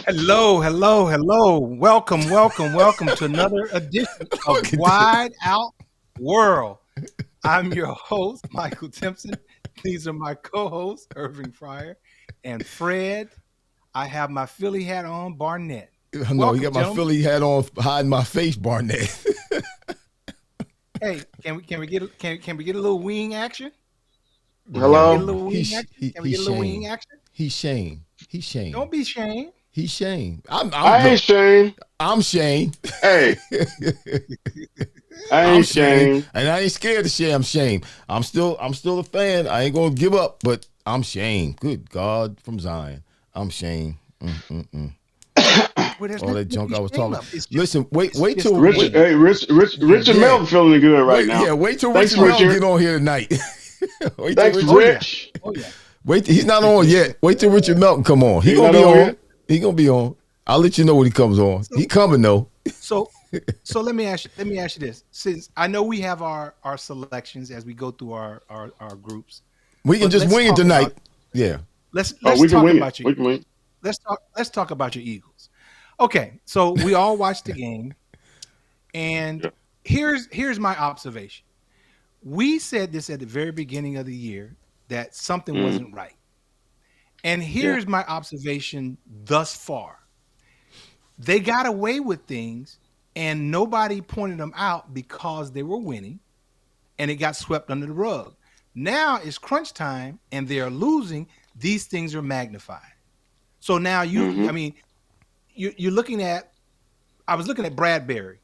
Hello, hello, hello. Welcome, welcome, welcome to another edition of Wide Out World. I'm your host, Michael Timpson. These are my co-hosts, Irving Fryer and Fred. I have my Philly hat on, Barnett. No, you Welcome, got my gentlemen. Philly hat on, hiding my face, Barnett. Hey, can we get a little wing action? Can we get a Hello. little wing action? Can we get a little wing action? He's Shane. He's Shane. Don't be ashamed. He's Shane. I'm I ain't Shane. I'm Shane. Hey, I I'm ain't Shane. Shane. And I ain't scared to say I'm Shane. I'm still a fan. I ain't gonna give up, but I'm Shane. Good God from Zion. I'm Shane. Well, there's All that nothing to junk be I was ashamed talking. of. It's just- Listen, wait it's till just the Richard, wing. hey, Richard Yeah. Melton feeling good right wait, now. Yeah, wait till Thanks, Richard Melton Richard. get on here tonight. Wait till Thanks, Richard, Rich. Oh yeah. wait, he's not on yet. Wait till Richard Melton come on. He He's gonna not be on on. yet? He gonna be on. I'll let you know when he comes on. He coming though. So let me ask you this. Since I know we have our selections as we go through our groups. We can But just let's wing it talk tonight. about- Yeah. Let's Oh, we can talk wing about it. your We can wing. let's talk about your Eagles. Okay, so we all watched the game, and Yeah. here's my observation. We said this at the very beginning of the year that something wasn't right. And here's my observation thus far. They got away with things and nobody pointed them out because they were winning and it got swept under the rug. Now it's crunch time and they're losing. These things are magnified. So now Mhm. I mean, you're looking at, I was looking at Bradbury.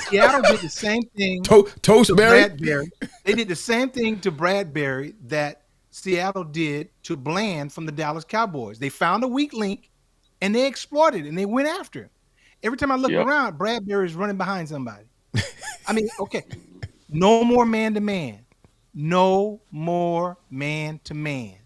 Seattle did the same thing to Toastberry. Bradbury. They did the same thing to Bradbury that Seattle did to Bland from the Dallas Cowboys. They found a weak link and they exploited it and they went after him. Every time I look Yep. around, Bradbury is running behind somebody. I mean, okay, no more man to man. No more man to man.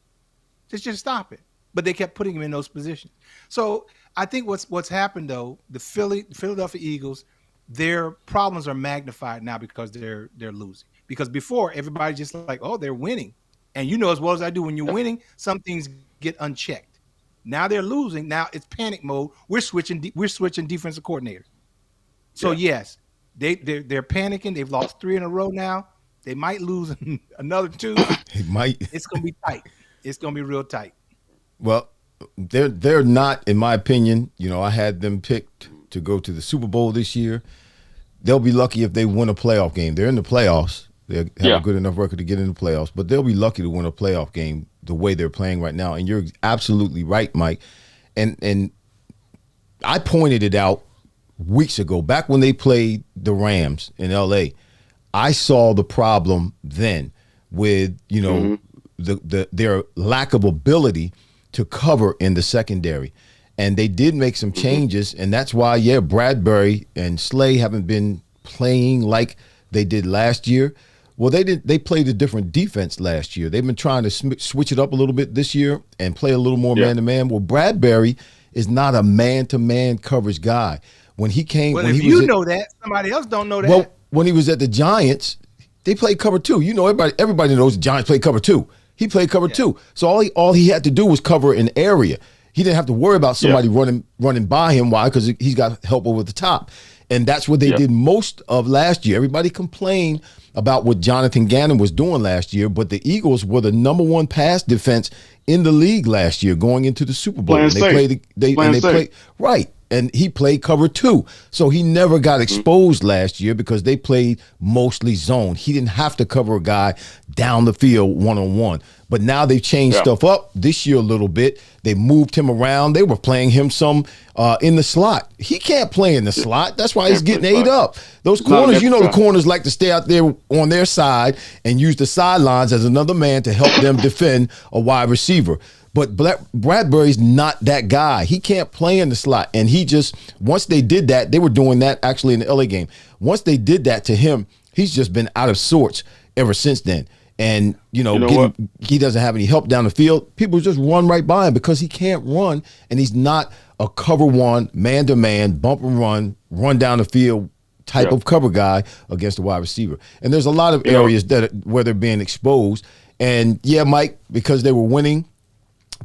Just stop it. But they kept putting him in those positions. So I think what's happened though, the Philadelphia Eagles, their problems are magnified now because they're losing. Because before everybody just like, oh, they're winning, and you know as well as I do, when you're winning, some things get unchecked. Now they're losing. Now it's panic mode. We're switching defensive coordinators. So yes, they're panicking. They've lost 3 in a row now. They might lose another 2. He might. It's gonna be tight. It's gonna be real tight. Well, they're not, in my opinion. You know, I had them picked to go to the Super Bowl this year. They'll be lucky if they win a playoff game. They're in the playoffs. They have a good enough record to get in the playoffs, but they'll be lucky to win a playoff game the way they're playing right now. And you're absolutely right, Mike. And I pointed it out weeks ago, back when they played the Rams in L.A. I saw the problem then with, you know, their lack of ability to cover in the secondary. And they did make some changes, and that's why, Bradbury and Slay haven't been playing like they did last year. Well, they played a different defense last year. They've been trying to switch it up a little bit this year and play a little more man-to-man. Well, Bradbury is not a man-to-man coverage guy. When he came, Well, when if he was know that, somebody else don't know that. well, when he was at the Giants, they played cover 2. You know, everybody knows the Giants played cover 2. He played cover 2. So all he had to do was cover an area. He didn't have to worry about somebody running by him. Why? Because he's got help over the top. And that's what they did most of last year. Everybody complained about what Jonathan Gannon was doing last year, but the Eagles were the number 1 pass defense in the league last year going into the Super Bowl. Playing safe. Right. And he played cover 2. So he never got exposed last year because they played mostly zone. He didn't have to cover a guy down the field one-on-one. But now they've changed stuff up this year a little bit. They moved him around. They were playing him some in the slot. He can't play in the slot. That's why he's getting ate up. Those corners, you know, the corners like to stay out there on their side and use the sidelines as another man to help them defend a wide receiver. But Bradbury's not that guy. He can't play in the slot. And he just, once they did that, they were doing that actually in the LA game. Once they did that to him, he's just been out of sorts ever since then. And, you know he doesn't have any help down the field. People just run right by him because he can't run. And he's not a cover 1, man-to-man, bump and run down the field type of cover guy against a wide receiver. And there's a lot of areas where they're being exposed. And, Mike, because they were winning,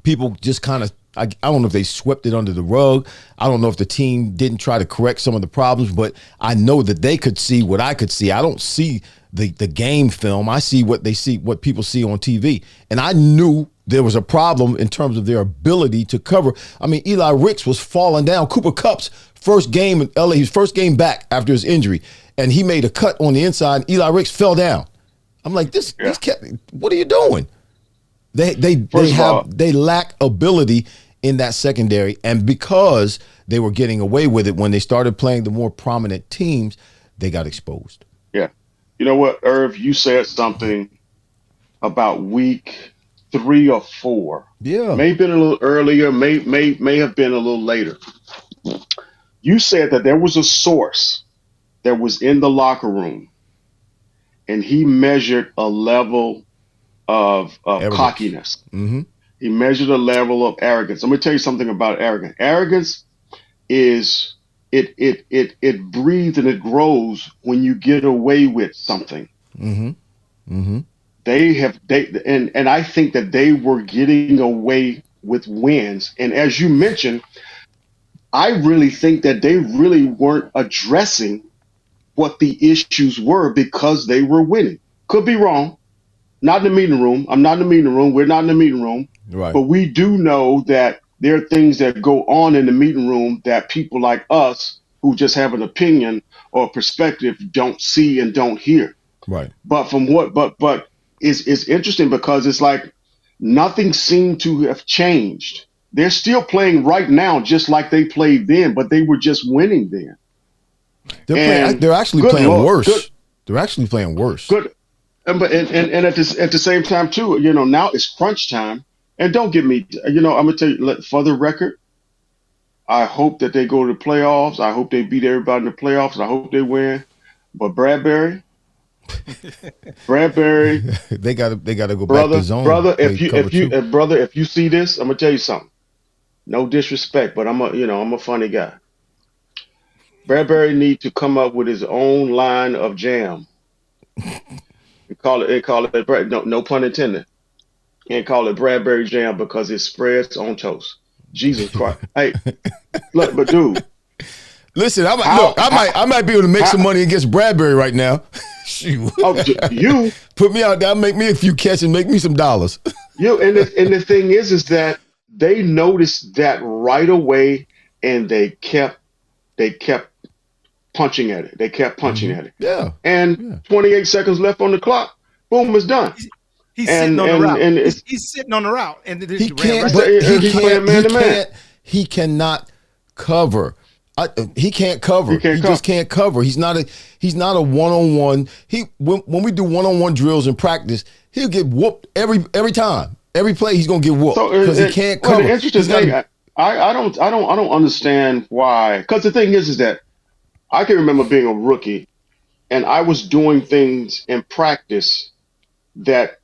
people just kind of I don't know if they swept it under the rug. I don't know if the team didn't try to correct some of the problems, but I know that they could see what I could see. I don't see the game film. I see what they see, what people see on TV. And I knew there was a problem in terms of their ability to cover. I mean, Eli Ricks was falling down. Cooper Kupp's first game in LA, his first game back after his injury, and he made a cut on the inside. And Eli Ricks fell down. I'm like, this what are you doing? They lack ability in that secondary, and because they were getting away with it when they started playing the more prominent teams, they got exposed. Yeah. You know what, Irv, you said something about week 3 or 4. Yeah. May have been a little earlier, may have been a little later. You said that there was a source that was in the locker room, and he measured a level of cockiness. Mm-hmm. He measured a level of arrogance. Let me tell you something about arrogance. Arrogance is it breathes and it grows when you get away with something. Mm-hmm. Mm-hmm. And I think that they were getting away with wins. And as you mentioned, I really think that they really weren't addressing what the issues were because they were winning. Could be wrong. Not in the meeting room. I'm not in the meeting room. We're not in the meeting room. Right. But we do know that there are things that go on in the meeting room that people like us who just have an opinion or a perspective don't see and don't hear. Right. But it's interesting because it's like nothing seemed to have changed. They're still playing right now just like they played then, but they were just winning then. They're actually playing worse. They're actually playing worse. Good. And at the same time too, now it's crunch time. And don't get me, I'm gonna tell you, for the record, I hope that they go to the playoffs. I hope they beat everybody in the playoffs. And I hope they win. But Bradbury, they gotta go back to zone. Brother, if you see this, I'm gonna tell you something. No disrespect, but I'm a funny guy. Bradbury need to come up with his own line of jam. Call it no pun intended. Can't call it Bradbury jam because it spreads on toast. Jesus Christ. Hey, look, but dude. Listen, I might be able to make some money against Bradbury right now. Shoot. Oh, you put me out there, make me a few catches, make me some dollars. And the thing is that they noticed that right away, and they kept punching at it. They kept punching at it. Yeah. And 28 seconds left on the clock. Boom, it's done. He's sitting on the route. He's sitting on the route, and he can't. He cannot cover. He can't cover. He just can't cover. He's not a one-on-one. When we do one-on-one drills in practice, he'll get whooped every time. Every play he's gonna get whooped because he can't cover. The interesting thing, I don't understand why. Because the thing is that I can remember being a rookie, and I was doing things in practice that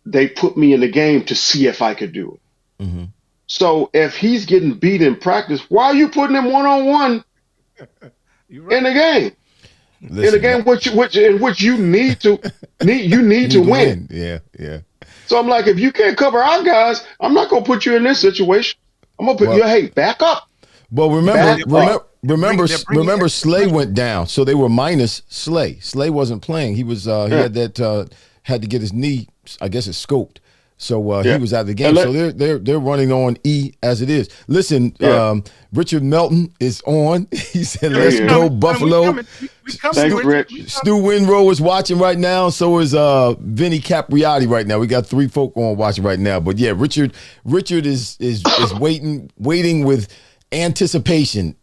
they put me in the game to see if I could do it. Mm-hmm. So if he's getting beat in practice, why are you putting him one-on-one in the game? Listen, in the game in which you need to win. Yeah. So I'm like, if you can't cover our guys, I'm not gonna put you in this situation. I'm gonna put you, hey, back up. Well, remember, Slay went down, so they were minus Slay. Slay wasn't playing. He was had to get his knee, I guess it's scoped. So he was out of the game. So they're running on E as it is. Listen, Richard Melton is on. He said, "Let's go Buffalo." Thanks, Rich. Stu Winrow is watching right now. So is Vinny Capriati right now. We got 3 folk on watching right now. But yeah, Richard is waiting with anticipation,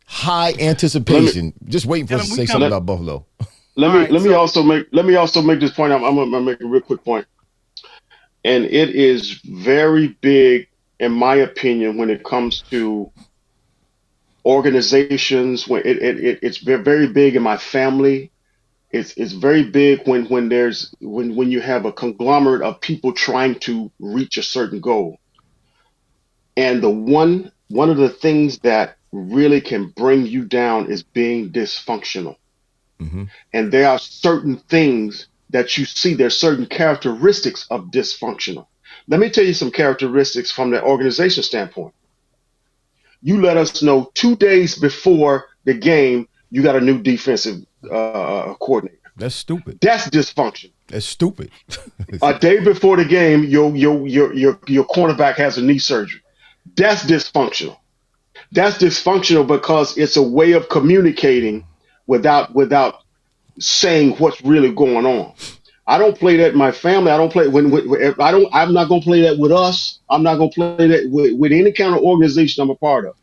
high anticipation, just waiting for us to say something about Buffalo. Let me also make this point. I'm gonna make a real quick point. And it is very big, in my opinion, when it comes to organizations. When it's very big in my family. It's very big when you have a conglomerate of people trying to reach a certain goal. And one of the things that really can bring you down is being dysfunctional. Mm-hmm. And there are certain things that you see, there's certain characteristics of dysfunctional. Let me tell you some characteristics from the organization standpoint. You let us know 2 days before the game you got a new defensive coordinator. That's stupid. That's dysfunction. That's stupid. A day before the game, your cornerback has a knee surgery. That's dysfunctional. That's dysfunctional because it's a way of communicating without saying what's really going on. I don't play that in my family. I don't play when I don't. I'm not gonna play that with us. I'm not gonna play that with any kind of organization I'm a part of.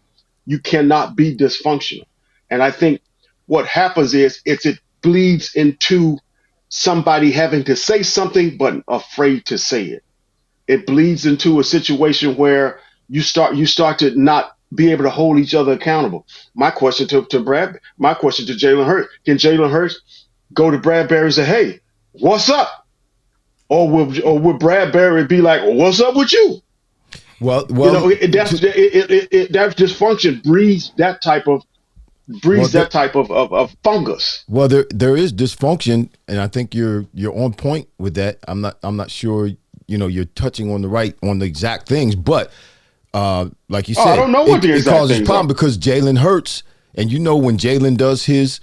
You cannot be dysfunctional. And I think what happens is it bleeds into somebody having to say something but afraid to say it. It bleeds into a situation where you start to not be able to hold each other accountable. My question my question to Jalen Hurts, can Jalen Hurts go to Bradbury and say, "Hey, what's up?" Or will Bradbury be like, "What's up with you?" Well, That's dysfunction breeds there, that type of fungus. well, there is dysfunction, and I think you're on point with that. I'm not sure. You're touching on the exact things, but like you said, I don't know what the it exact causes things problem are. because Jalen Hurts, and when Jalen does his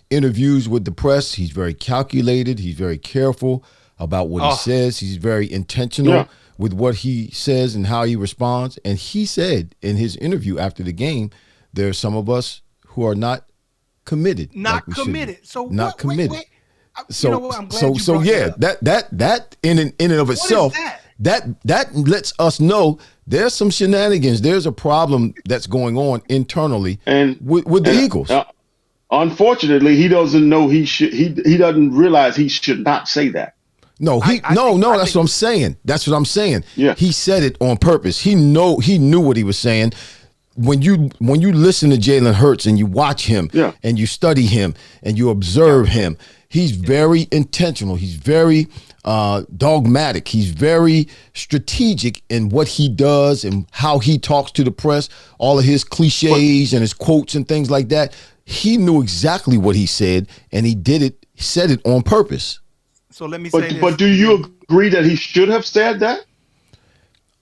interviews with the press, he's very calculated. He's very careful about what he says. He's very intentional Yeah. with what he says and how he responds. And he said in his interview after the game, there are some of us who are not committed. Not like we should be. committed. So Not committed. Wait. So, You know what? I'm glad you so brought yeah, that up. that in and of itself, that lets us know there's some shenanigans. There's a problem that's going on internally And with the and Eagles. unfortunately, he doesn't know he doesn't realize he should not say that. No, that's what I'm saying. That's what I'm saying. Yeah. He said it on purpose. He knew what he was saying. When you listen to Jalen Hurts and you watch him Yeah. and you study him and you observe him, he's very intentional. He's very dogmatic. He's very strategic in what he does and how he talks to the press, all of his cliches and his quotes and things like that. He knew exactly what he said, and he said it on purpose. So let me say this. But do you agree that he should have said that?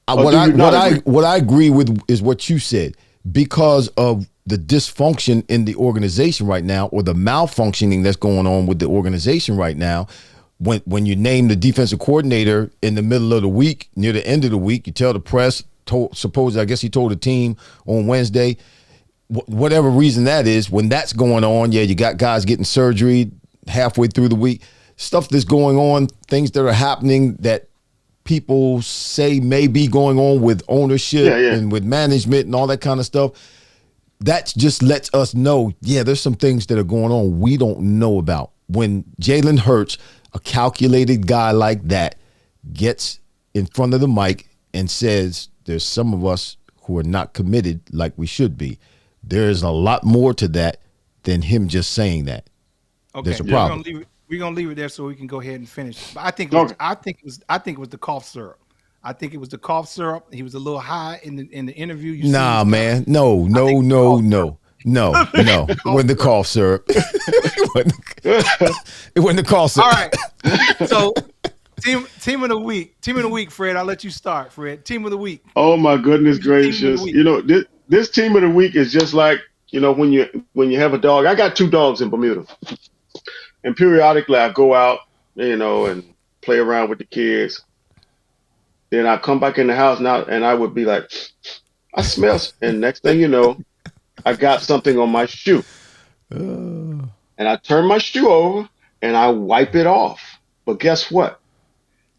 Or What do you not agree? I agree with is what you said, because of the dysfunction in the organization right now, or the malfunctioning that's going on with the organization right now. When you name the defensive coordinator in the middle of the week, near the end of the week, you tell the press, I guess he told the team on Wednesday, whatever reason that is, when that's going on, yeah, you got guys getting surgery halfway through the week, stuff that's going on, things that are happening that people say may be going on with ownership and with management and all that kind of stuff. That just lets us know, yeah, there's some things that are going on we don't know about. When Jalen Hurts, a calculated guy like that, gets in front of the mic and says there's some of us who are not committed like we should be, there is a lot more to that than him just saying that. Okay, there's a problem. We're gonna leave it there so we can go ahead and finish. But I think it was the cough syrup. I think it was the cough syrup. He was a little high in the interview. Nah, man. No. It wasn't the cough syrup. It wasn't the cough syrup. All right. So team of the week. Team of the week, Fred. I'll let you start, Fred. Team of the week. Oh my goodness gracious! This team of the week is just like when you have a dog. I got 2 dogs in Bermuda, and periodically I go out, and play around with the kids. Then I come back in the house now, and I would be like, I smell, and next thing you know, I got something on my shoe, and I turn my shoe over and I wipe it off. But guess what?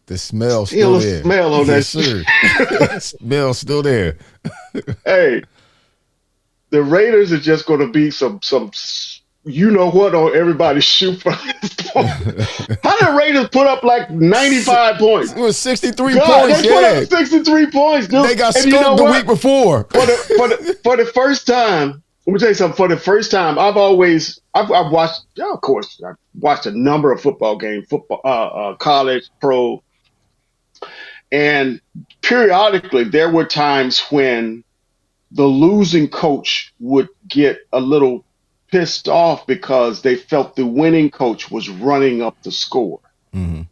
The smell's Still still a there. smell on that Yes, shoe. sir. Smell's still there. Hey, the Raiders are just going to be some on everybody's shoe from this point. How did the Raiders put up like 95 points? It was 63 God, points. they put up 63 points, dude. They got And skunked the week before. For the first time, let me tell you something. For the first time, I've watched. Yeah, of course, I've watched a number of football games, college, pro, and periodically there were times when the losing coach would get a little pissed off because they felt the winning coach was running up the score. Mhm.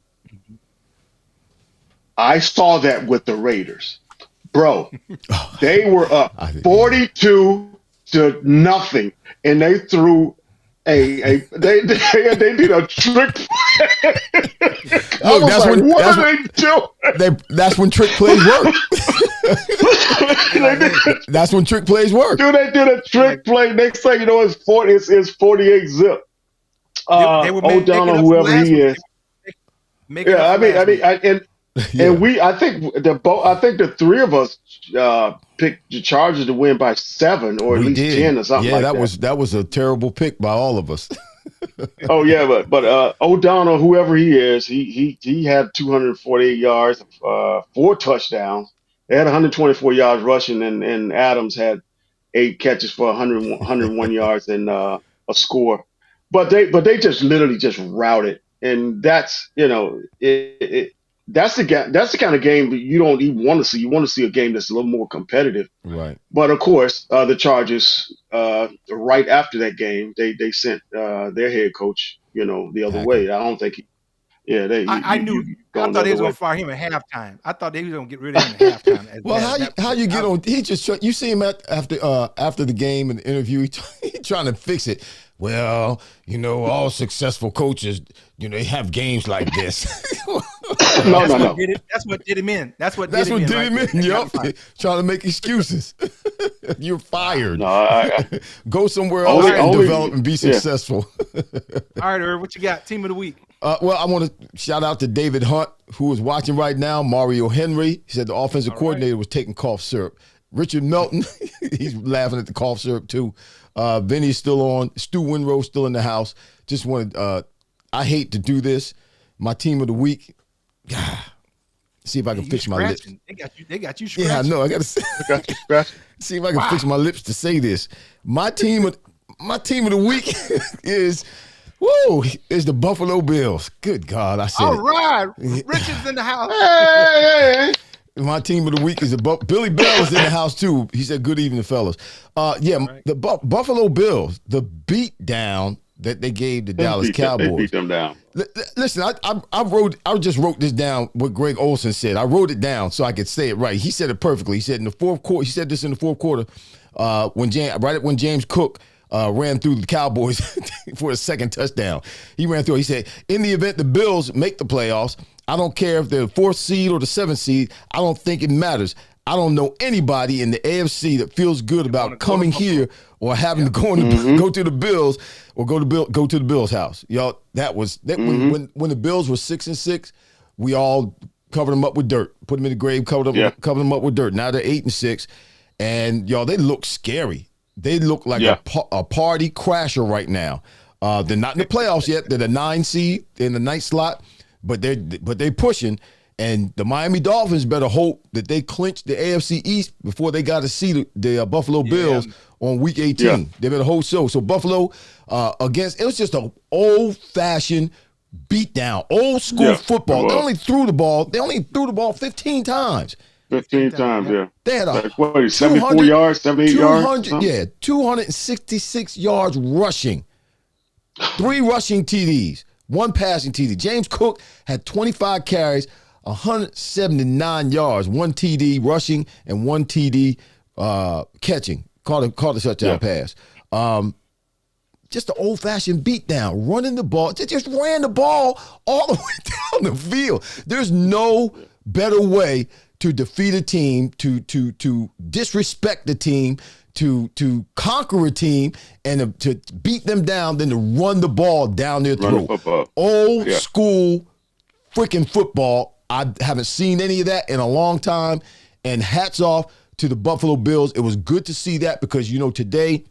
I saw that with the Raiders, bro. Oh, They were up yeah. 42-0, and they threw they did a trick. I Look, was like, what are they doing? that's when trick plays work. They like, hey, That's when trick plays work. Dude, they did a they like trick play. Next thing you know, it's 48 zip. they were making O'Donnell, up from whoever last he week. is. Making up Yeah, from last week. Yeah, I think the three of us picked the Chargers to win by 7 or at we least did. 10 or something Yeah, like that. that was a terrible pick by all of us. Oh yeah, but O'Donnell, whoever he is, he had 248 yards, 4 touchdowns. They had 124 yards rushing, and Adams had 8 catches for 101 yards and a score. But they just literally just routed, and that's that's the kind of game that you don't even want to see. You want to see a game that's a little more competitive. Right. But of course, the Chargers, right after that game, they sent their head coach, the other Hacker. way. I don't think, yeah, they I knew. you I going the thought they other was gonna way. fire him at halftime. I thought they was gonna get rid of him at halftime. As Well, bad as that how was. you get on? He just you see him after the game and the interview. He trying to fix it. Well, all successful coaches, they have games like this. No, That's no, what no. did it. That's what did him in. That's what That's did what him in. did Right him there. in. That got him Yup. fired. Trying to make excuses. You're fired. No, Go somewhere else only, and only, develop and be yeah. successful. All right, Irv, what you got? Team of the week. Well, I want to shout out to David Hunt, who is watching right now. Mario Henry, he said the offensive coordinator was taking cough syrup. Richard Melton, he's laughing at the cough syrup too. Vinny's still on. Stu Winrow still in the house. Just wanted, I hate to do this. My team of the week. See if I can fix my lips. They got you scratching. Yeah, I know. I got to see if I can fix my lips to say this. My team of the week is the Buffalo Bills. Good God, I said All it. right, Richard's in the house. Hey. My team of the week is Billy Bell is in the house too. He said, "Good evening, fellas." Right. The Buffalo Bills, the beat down that they gave the Dallas Cowboys. They beat them down. Listen, I just wrote this down. What Greg Olson said, I wrote it down so I could say it right. He said it perfectly. He said in the fourth quarter. He said this in the fourth quarter, when James Cook ran through the Cowboys for a second touchdown. He ran through. He said, in the event the Bills make the playoffs, I don't care if they're the 4th seed or the 7th seed. I don't think it matters. I don't know anybody in the AFC that feels good about coming here or having to go to the Bills or go to the Bills' house. Y'all, when the Bills were 6-6, we all covered them up with dirt, put them in the grave, covered them up with dirt. Now they're 8-6, and y'all, they look scary. They look like a party crasher right now. They're not in the playoffs yet. They're the 9 seed in the 9th slot, but they're pushing. And the Miami Dolphins better hope that they clinch the AFC East before they got to see the Buffalo Bills on Week 18. Yeah. They better hope so. So Buffalo it was just an old-fashioned beatdown, old-school football. They only threw the ball 15 times. 15 times, yeah. They had like, 74 yards, 78 yards? 266 yards rushing. 3 rushing TDs, 1 passing TD. James Cook had 25 carries, 179 yards, 1 TD rushing, and 1 TD catching. Caught a touchdown pass. Just an old-fashioned beatdown, running the ball. They just ran the ball all the way down the field. There's no better way to defeat a team, to disrespect the team, to conquer a team, and to beat them down than to run the ball down their throat. Old school freaking football. I haven't seen any of that in a long time, and hats off to the Buffalo Bills. It was good to see that because, today,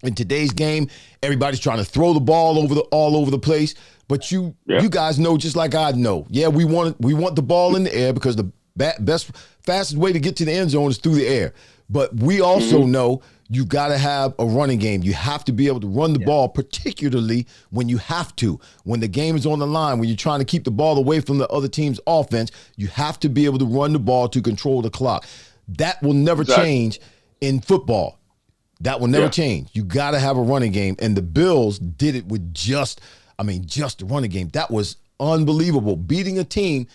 in today's game, everybody's trying to throw the ball all over the place. But you guys know, just like I know, we want the ball in the air because the fastest way to get to the end zone is through the air. But we also know you got to have a running game. You have to be able to run the ball, particularly when you have to. When the game is on the line, when you're trying to keep the ball away from the other team's offense, you have to be able to run the ball to control the clock. That will never change in football. That will never change. You got to have a running game. And the Bills did it with just the running game. That was unbelievable. Beating a team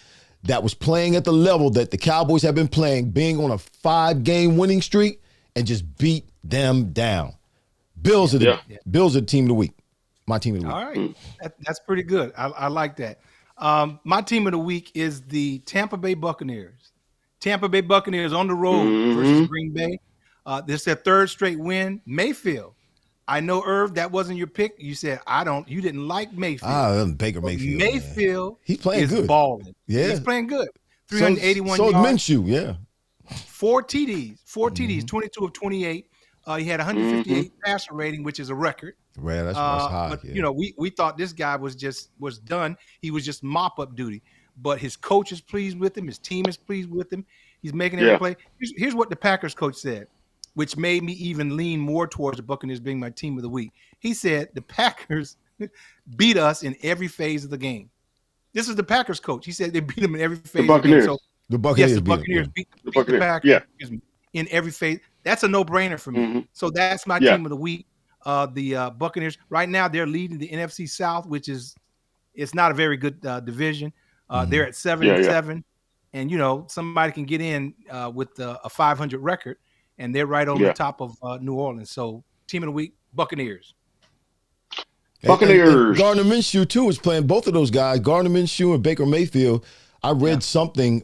that was playing at the level that the Cowboys have been playing, being on a 5-game winning streak, and just beat them down. Bills are the team of the week. My team of the week. All right. That's pretty good. I like that. My team of the week is the Tampa Bay Buccaneers. Tampa Bay Buccaneers on the road versus Green Bay. This is their third straight win. Mayfield. I know, Irv, that wasn't your pick. You said you didn't like Mayfield. Baker Mayfield. Mayfield he's playing good. Balling. Yeah. He's playing good. 381 yards. So Minshew, yeah. 4 TDs, 22 of 28. He had 158 passer rating, which is a record. Right, that's high. But yeah. We thought this guy was done. He was just mop up duty. But his coach is pleased with him. His team is pleased with him. He's making every play. Here's what the Packers coach said, which made me even lean more towards the Buccaneers being my team of the week. He said the Packers beat us in every phase of the game. This is the Packers coach. He said they beat them in every phase of the game. So, the Buccaneers, beat the Packers in every phase. That's a no-brainer for me. So that's my team of the week. The Buccaneers right now they're leading the NFC South, which is it's not a very good division. They're at 7-7, and somebody can get in with a 500 record, and they're right on the top of New Orleans. So team of the week, Buccaneers. And Gardner Minshew too is playing both of those guys. Gardner Minshew and Baker Mayfield. I read something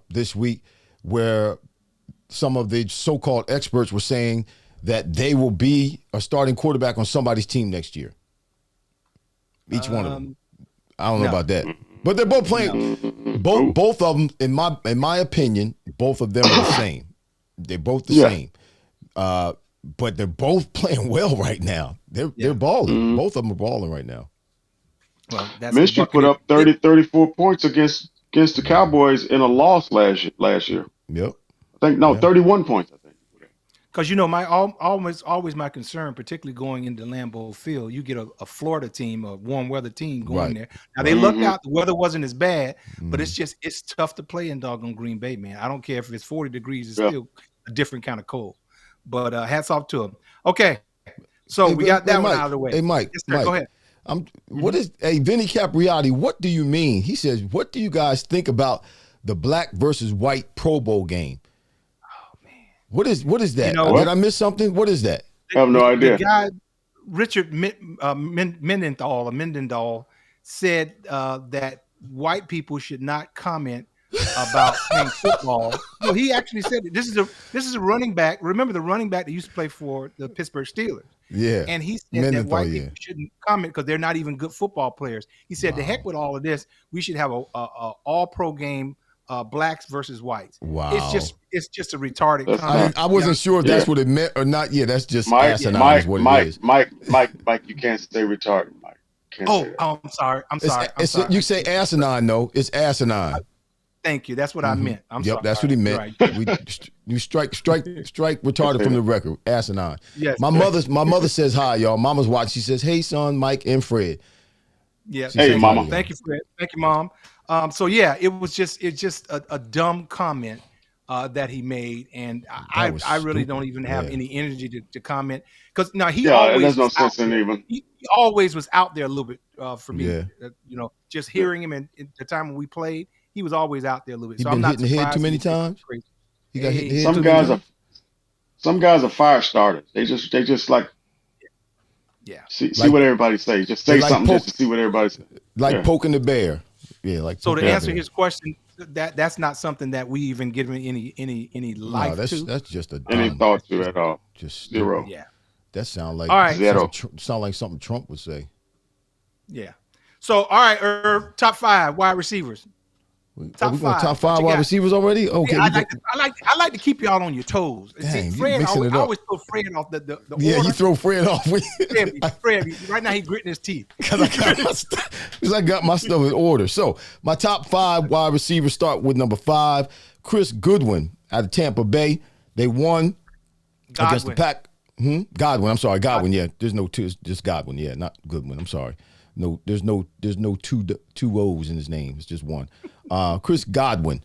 this week where some of the so-called experts were saying that they will be a starting quarterback on somebody's team next year. Each one of them. I don't know about that. But they're both playing. Both of them, in my opinion, both of them are the same. They're both the same. But they're both playing well right now. They're balling. Both of them are balling right now. Well, Minshew put up 34 points against the Cowboys in a loss last year. Yep. I think 31 points. I think. Because my always my concern, particularly going into Lambeau Field, you get a Florida team, a warm weather team going there. Now they lucked out; the weather wasn't as bad, but it's tough to play in doggone Green Bay, man. I don't care if it's 40 degrees; it's still a different kind of cold. But hats off to them. Okay, so we got that one out of the way. Hey, Mike, yes, sir, go ahead. Vinny Capriati? What do you mean? He says, "What do you guys think about the black versus white Pro Bowl game?" What is that? Did I miss something? What is that? I have no idea. The guy, Richard Mendendahl, said that white people should not comment about playing football. No, he actually said it. This is a running back. Remember the running back that used to play for the Pittsburgh Steelers. Yeah. And he said that white people shouldn't comment because they're not even good football players. He said, "The heck with all of this. We should have a all-pro game." Blacks versus whites. Wow, it's just a retarded comment. I wasn't sure if that's what it meant or not. Yeah, that's just asinine. Is what it is. Mike, you can't say retarded, Mike. I'm sorry. You say asinine, though. It's asinine. Thank you. That's what I meant. I'm sorry. That's what he meant. Right. You strike retarded from the record. Asinine. Yes. My mother says hi, y'all. Mama's watching. She says, "Hey, son, Mike and Fred." Yeah. Hey, Mama. Thank you, Fred. Thank you, Mom. So yeah, it's just a dumb comment that he made, and I really don't even have any energy to comment because now he always there's no sense in even. He always was out there a little bit for me. Just hearing him in the time when we played, he was always out there a little bit. So I'm not hitting the head too many times. He got hit in the head. Some guys are fire starters. They just like. Yeah. See what everybody says. Just say something just to see what everybody says. Like poking the bear. Yeah, like so. To answer his question, that's not something that we even give any life to. That's just any thought to at all. Just zero. Yeah. That sound like sound like something Trump would say. Yeah. So all right, top 5 wide receivers. Top 5 wide receivers already? Okay. Yeah, I like to keep y'all on your toes. Dang, see, Fred, I always throw Fred off the order. You throw Fred off. Fred, right now he's gritting his teeth. Because I got my stuff in order. So my top 5 wide receivers start with number 5, Chris Goodwin out of Tampa Bay. They won against the Pack. Godwin. I'm sorry, Godwin. Yeah, there's no two. It's just Godwin. Yeah, not Goodwin. I'm sorry. No, there's no two O's in his name. It's just one. Chris Godwin,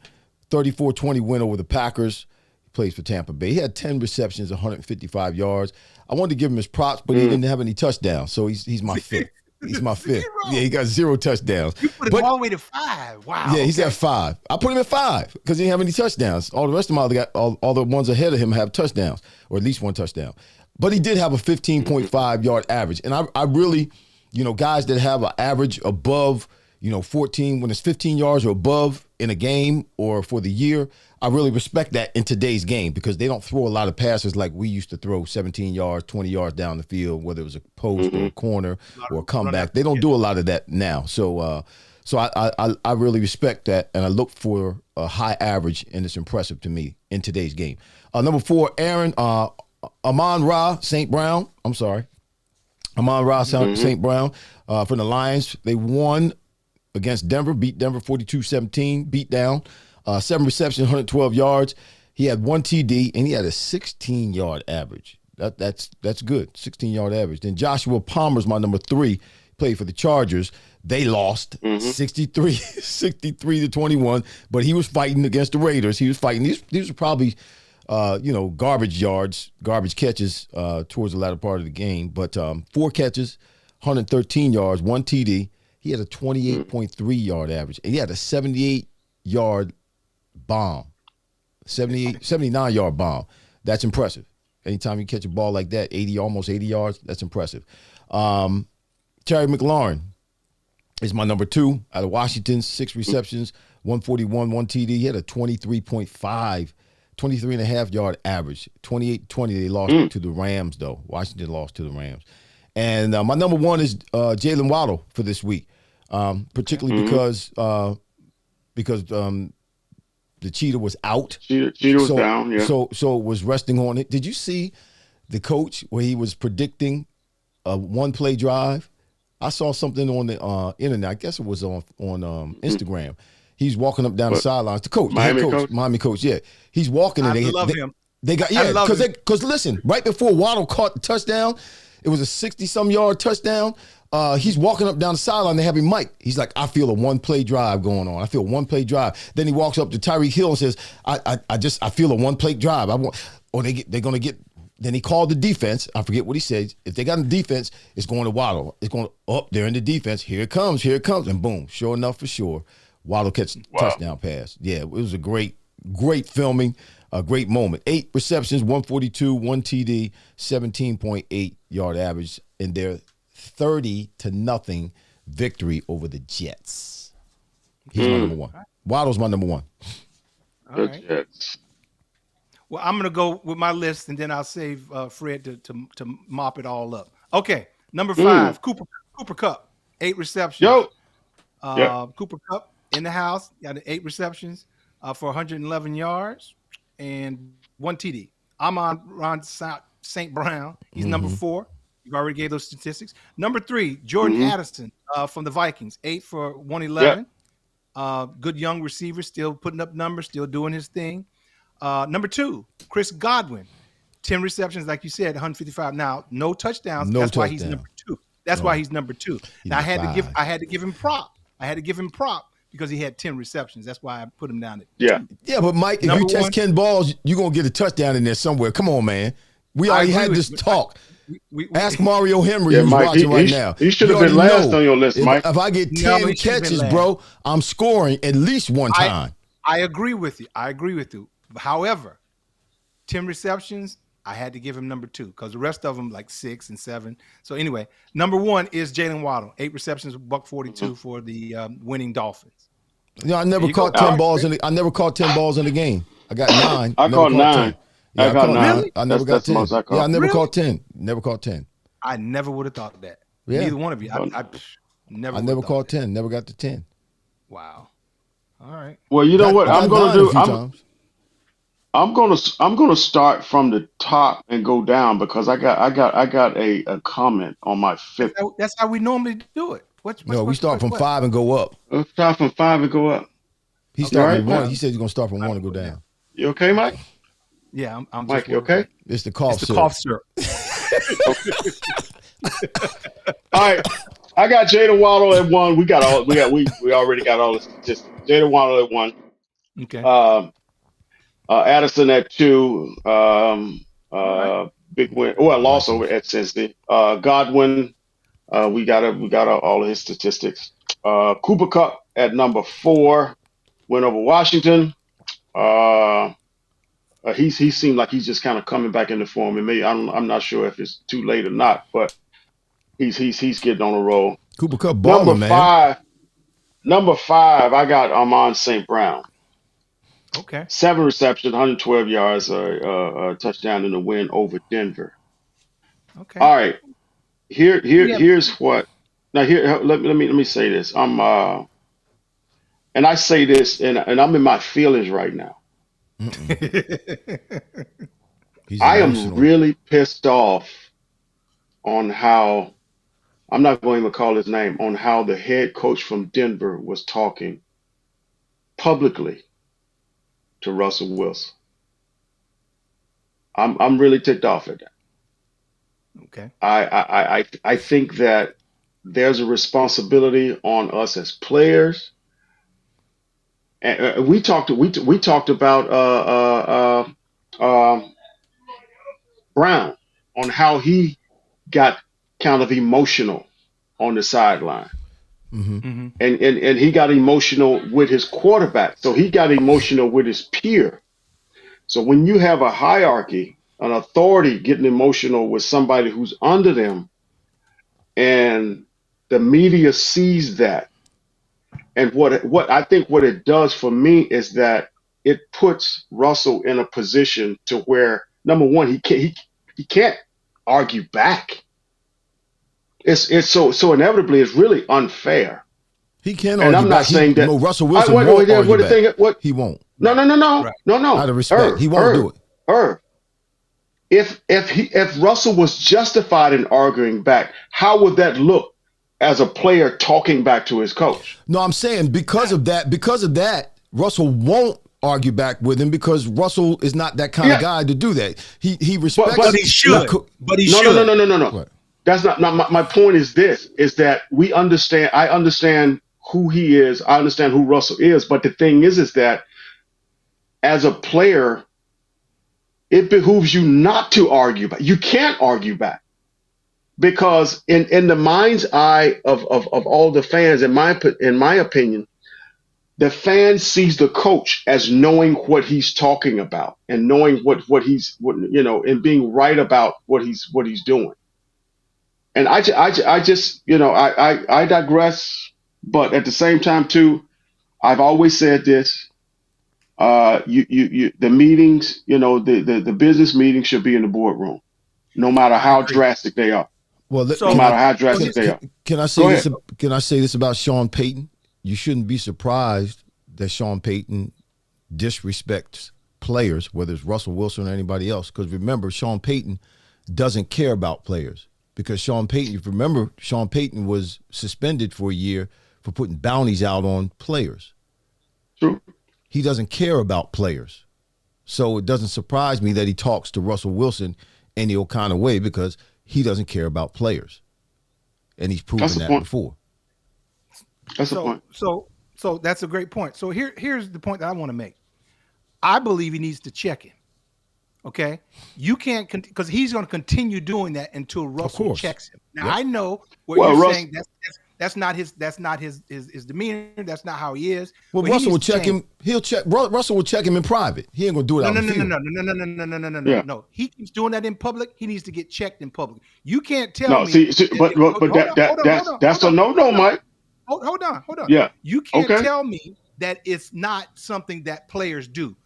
34-20 win over the Packers. He plays for Tampa Bay. He had 10 receptions, 155 yards. I wanted to give him his props, but he didn't have any touchdowns, so he's my fifth. He's my fifth. Yeah, Zero. he got 0 touchdowns. You put him But all the way to 5. Wow. yeah, he's okay. at 5. I put him at 5 because he didn't have any touchdowns. All the rest of them, all the ones ahead of him have touchdowns, or at least one touchdown. But he did have a 15.5 yard average. And I really, guys that have an average above, 14, when it's 15 yards or above in a game or for the year, I really respect that in today's game because they don't throw a lot of passes like we used to throw 17 yards, 20 yards down the field, whether it was a post or a corner or a comeback. They don't do a lot of that now. So I really respect that, and I look for a high average, and it's impressive to me in today's game. Number 4, Amon-Ra St. Brown. I'm sorry. Amon-Ra St. Brown from the Lions. They won against Denver, beat Denver 42-17, beat down. 7 receptions, 112 yards. He had 1 TD, and he had a 16-yard average. That's good, 16-yard average. Then Joshua Palmer's my number 3, played for the Chargers. They lost 63-21, but he was fighting against the Raiders. He was fighting. These were probably, garbage catches towards the latter part of the game. But 4 catches, 113 yards, 1 TD. He had a 28.3-yard average. And he had a 78-yard bomb, 79-yard bomb. That's impressive. Anytime you catch a ball like that, almost 80 yards, that's impressive. Terry McLaurin is my number 2 out of Washington, 6 receptions, 141, 1 TD. He had a 23.5 yard average. 28-20, they lost to the Rams, though. Washington lost to the Rams. And my number 1 is Jalen Waddle for this week, particularly because the cheetah was out. Cheetah was down, yeah. So it was resting on it. Did you see the coach where he was predicting a 1-play drive? I saw something on the internet. I guess it was on Instagram. He's walking up down the sidelines. The coach, Miami coach, yeah. He's walking and I love him. They got because listen, right before Waddle caught the touchdown, it was a 60-some yard touchdown. He's walking up down the sideline. They have him mic. He's like, I feel a 1-play drive going on. I feel a 1-play drive. Then he walks up to Tyreek Hill and says, I feel a 1-play drive. They're gonna get. Then he called the defense. I forget what he said. If they got in the defense, it's going to Waddle. It's going up there in the defense. Here it comes, and boom. Sure enough, for sure, Waddle catches touchdown pass. Yeah, it was a great filming, a great moment. 8 receptions, 142, 1 TD, 17.8 yard average in their 30-0 victory over the Jets. He's my number 1. Waddle's my number 1. All right. Jets. Well, I'm going to go with my list, and then I'll save Fred to mop it all up. Okay, number 5, Cooper Kupp, 8 receptions. Cooper Kupp in the house, got 8 receptions for 111 yards and 1 TD. Amon-Ra St. Brown, he's number 4. You already gave those statistics. Number 3, Jordan Addison from the Vikings, 8 for 111. Good young receiver, still putting up numbers, still doing his thing. Number 2, Chris Godwin, 10 receptions, like you said, 155. Now, no touchdowns. That's why he's number 2. Why he's number 2. Now, I had to give him prop. Because he had 10 receptions. That's why I put him down at 2. Yeah, but Mike, if you catch 10 balls, you're gonna get a touchdown in there somewhere. Come on, man. We already had this talk. Ask Mario Henry, who's watching right now. He should have been last on your list, Mike. If I get 10 catches, bro, I'm scoring at least one time. I agree with you. However, 10 receptions, I had to give him number 2 because the rest of them like 6 and 7. So anyway, number 1 is Jalen Waddle, 8 receptions, $142 for the winning Dolphins. I never caught 10 balls in the game. I got 9. I caught 9. Yeah, I got 9. Really? I never got 10. I never caught 10. Never caught 10. I never would have thought that. Yeah. Neither one of you. I never caught 10. Never got to 10. Wow. All right. Well, you know what I'm going to do? I'm gonna start from the top and go down because I got a comment on my 5th. That's how we normally do it. We start from 5 and go up. Let's start from 5 and go up. He started with 1. He said he's gonna start from 1 and go down. You okay, Mike? Yeah, I'm Mike, you okay? It's the cough syrup. Cough syrup. All right. I got Jalen Waddle at 1. We already got all the statistics. Jalen Waddle at 1. Okay. Addison at 2. Right. Big win. Well, loss over at Cincinnati. Godwin We got all of his statistics. Cooper Cup at number 4 went over Washington. Uh, he seemed like he's just kind of coming back into form, and maybe I'm not sure if it's too late or not, but he's getting on a roll. Cooper Cup Number baller, man. five, number 5, I got Amon St. Brown. Okay. 7 receptions, 112 yards, a touchdown in the win over Denver. Okay. All right, Yeah. here's what. Now here, let me say this. And I say this, and I'm in my feelings right now. He's I am emotional. really pissed off on how I'm not going to even call his name on how the head coach from Denver was talking publicly to Russell Wilson. I'm really ticked off at that. Okay. I think that there's a responsibility on us as players. And we talked about Brown on how he got kind of emotional on the sideline. Mm-hmm. Mm-hmm. And he got emotional with his quarterback. So he got emotional with his peer. So when you have a hierarchy, an authority getting emotional with somebody who's under them, and the media sees that, and what I think what it does for me is that it puts Russell in a position to where number one he can't argue back. It's so inevitably it's really unfair. He can And argue I'm not back. saying that. Russell I Wilson wait, won't wait, argue what the back. thing? What? He won't. No, Right. no, no, no, Right. no, no. Out of respect, he won't do it. If Russell was justified in arguing back, how would that look as a player talking back to his coach? No, I'm saying because of that, Russell won't argue back with him because Russell is not that kind of Yeah, guy to do that. He respects. But he should. But he no, no, no, should. no, no, no, no. What? That's not my point. Is this is that we understand? I understand who he is. I understand who Russell is. But the thing is that as a player, it behooves you not to argue back. You can't argue back because in the mind's eye of all the fans, in my opinion, the fan sees the coach as knowing what he's talking about and knowing and being right about what he's doing. And I just I digress, but at the same time too, I've always said this. The meetings, the business meetings should be in the boardroom, no matter I how agree. drastic they are. Well, No So, matter how so drastic here, they are. can I Go say this? ahead. Can I say this about Sean Payton? You shouldn't be surprised that Sean Payton disrespects players, whether it's Russell Wilson or anybody else. Because remember, Sean Payton doesn't care about players. Because Sean Payton, if you remember, Sean Payton was suspended for a year for putting bounties out on players. True. He doesn't care about players. So it doesn't surprise me that he talks to Russell Wilson any old kind of way because he doesn't care about players. And he's proven That's the that point. before. That's the point. so that's a great point. So here's the point that I want to make. I believe he needs to check him. Okay, you can't because he's going to continue doing that until Russell course. checks him. Now Yep. I know what Well, you're Russ, saying. That's not his demeanor. That's not how he is. Well, But he Russell will needs to check change. him. He'll check. Russell will check him in private. He ain't gonna do it No, out no, in the no, no, field. no, no, no, no, no, no, no, no, no, yeah. no. He keeps doing that in public. He needs to get checked in public. You can't tell No, me. see, That, but hold on, hold on, hold on, that's hold a on, no no, hold on, Mike. hold on. Yeah. You can't Okay. tell me that it's not something that players do.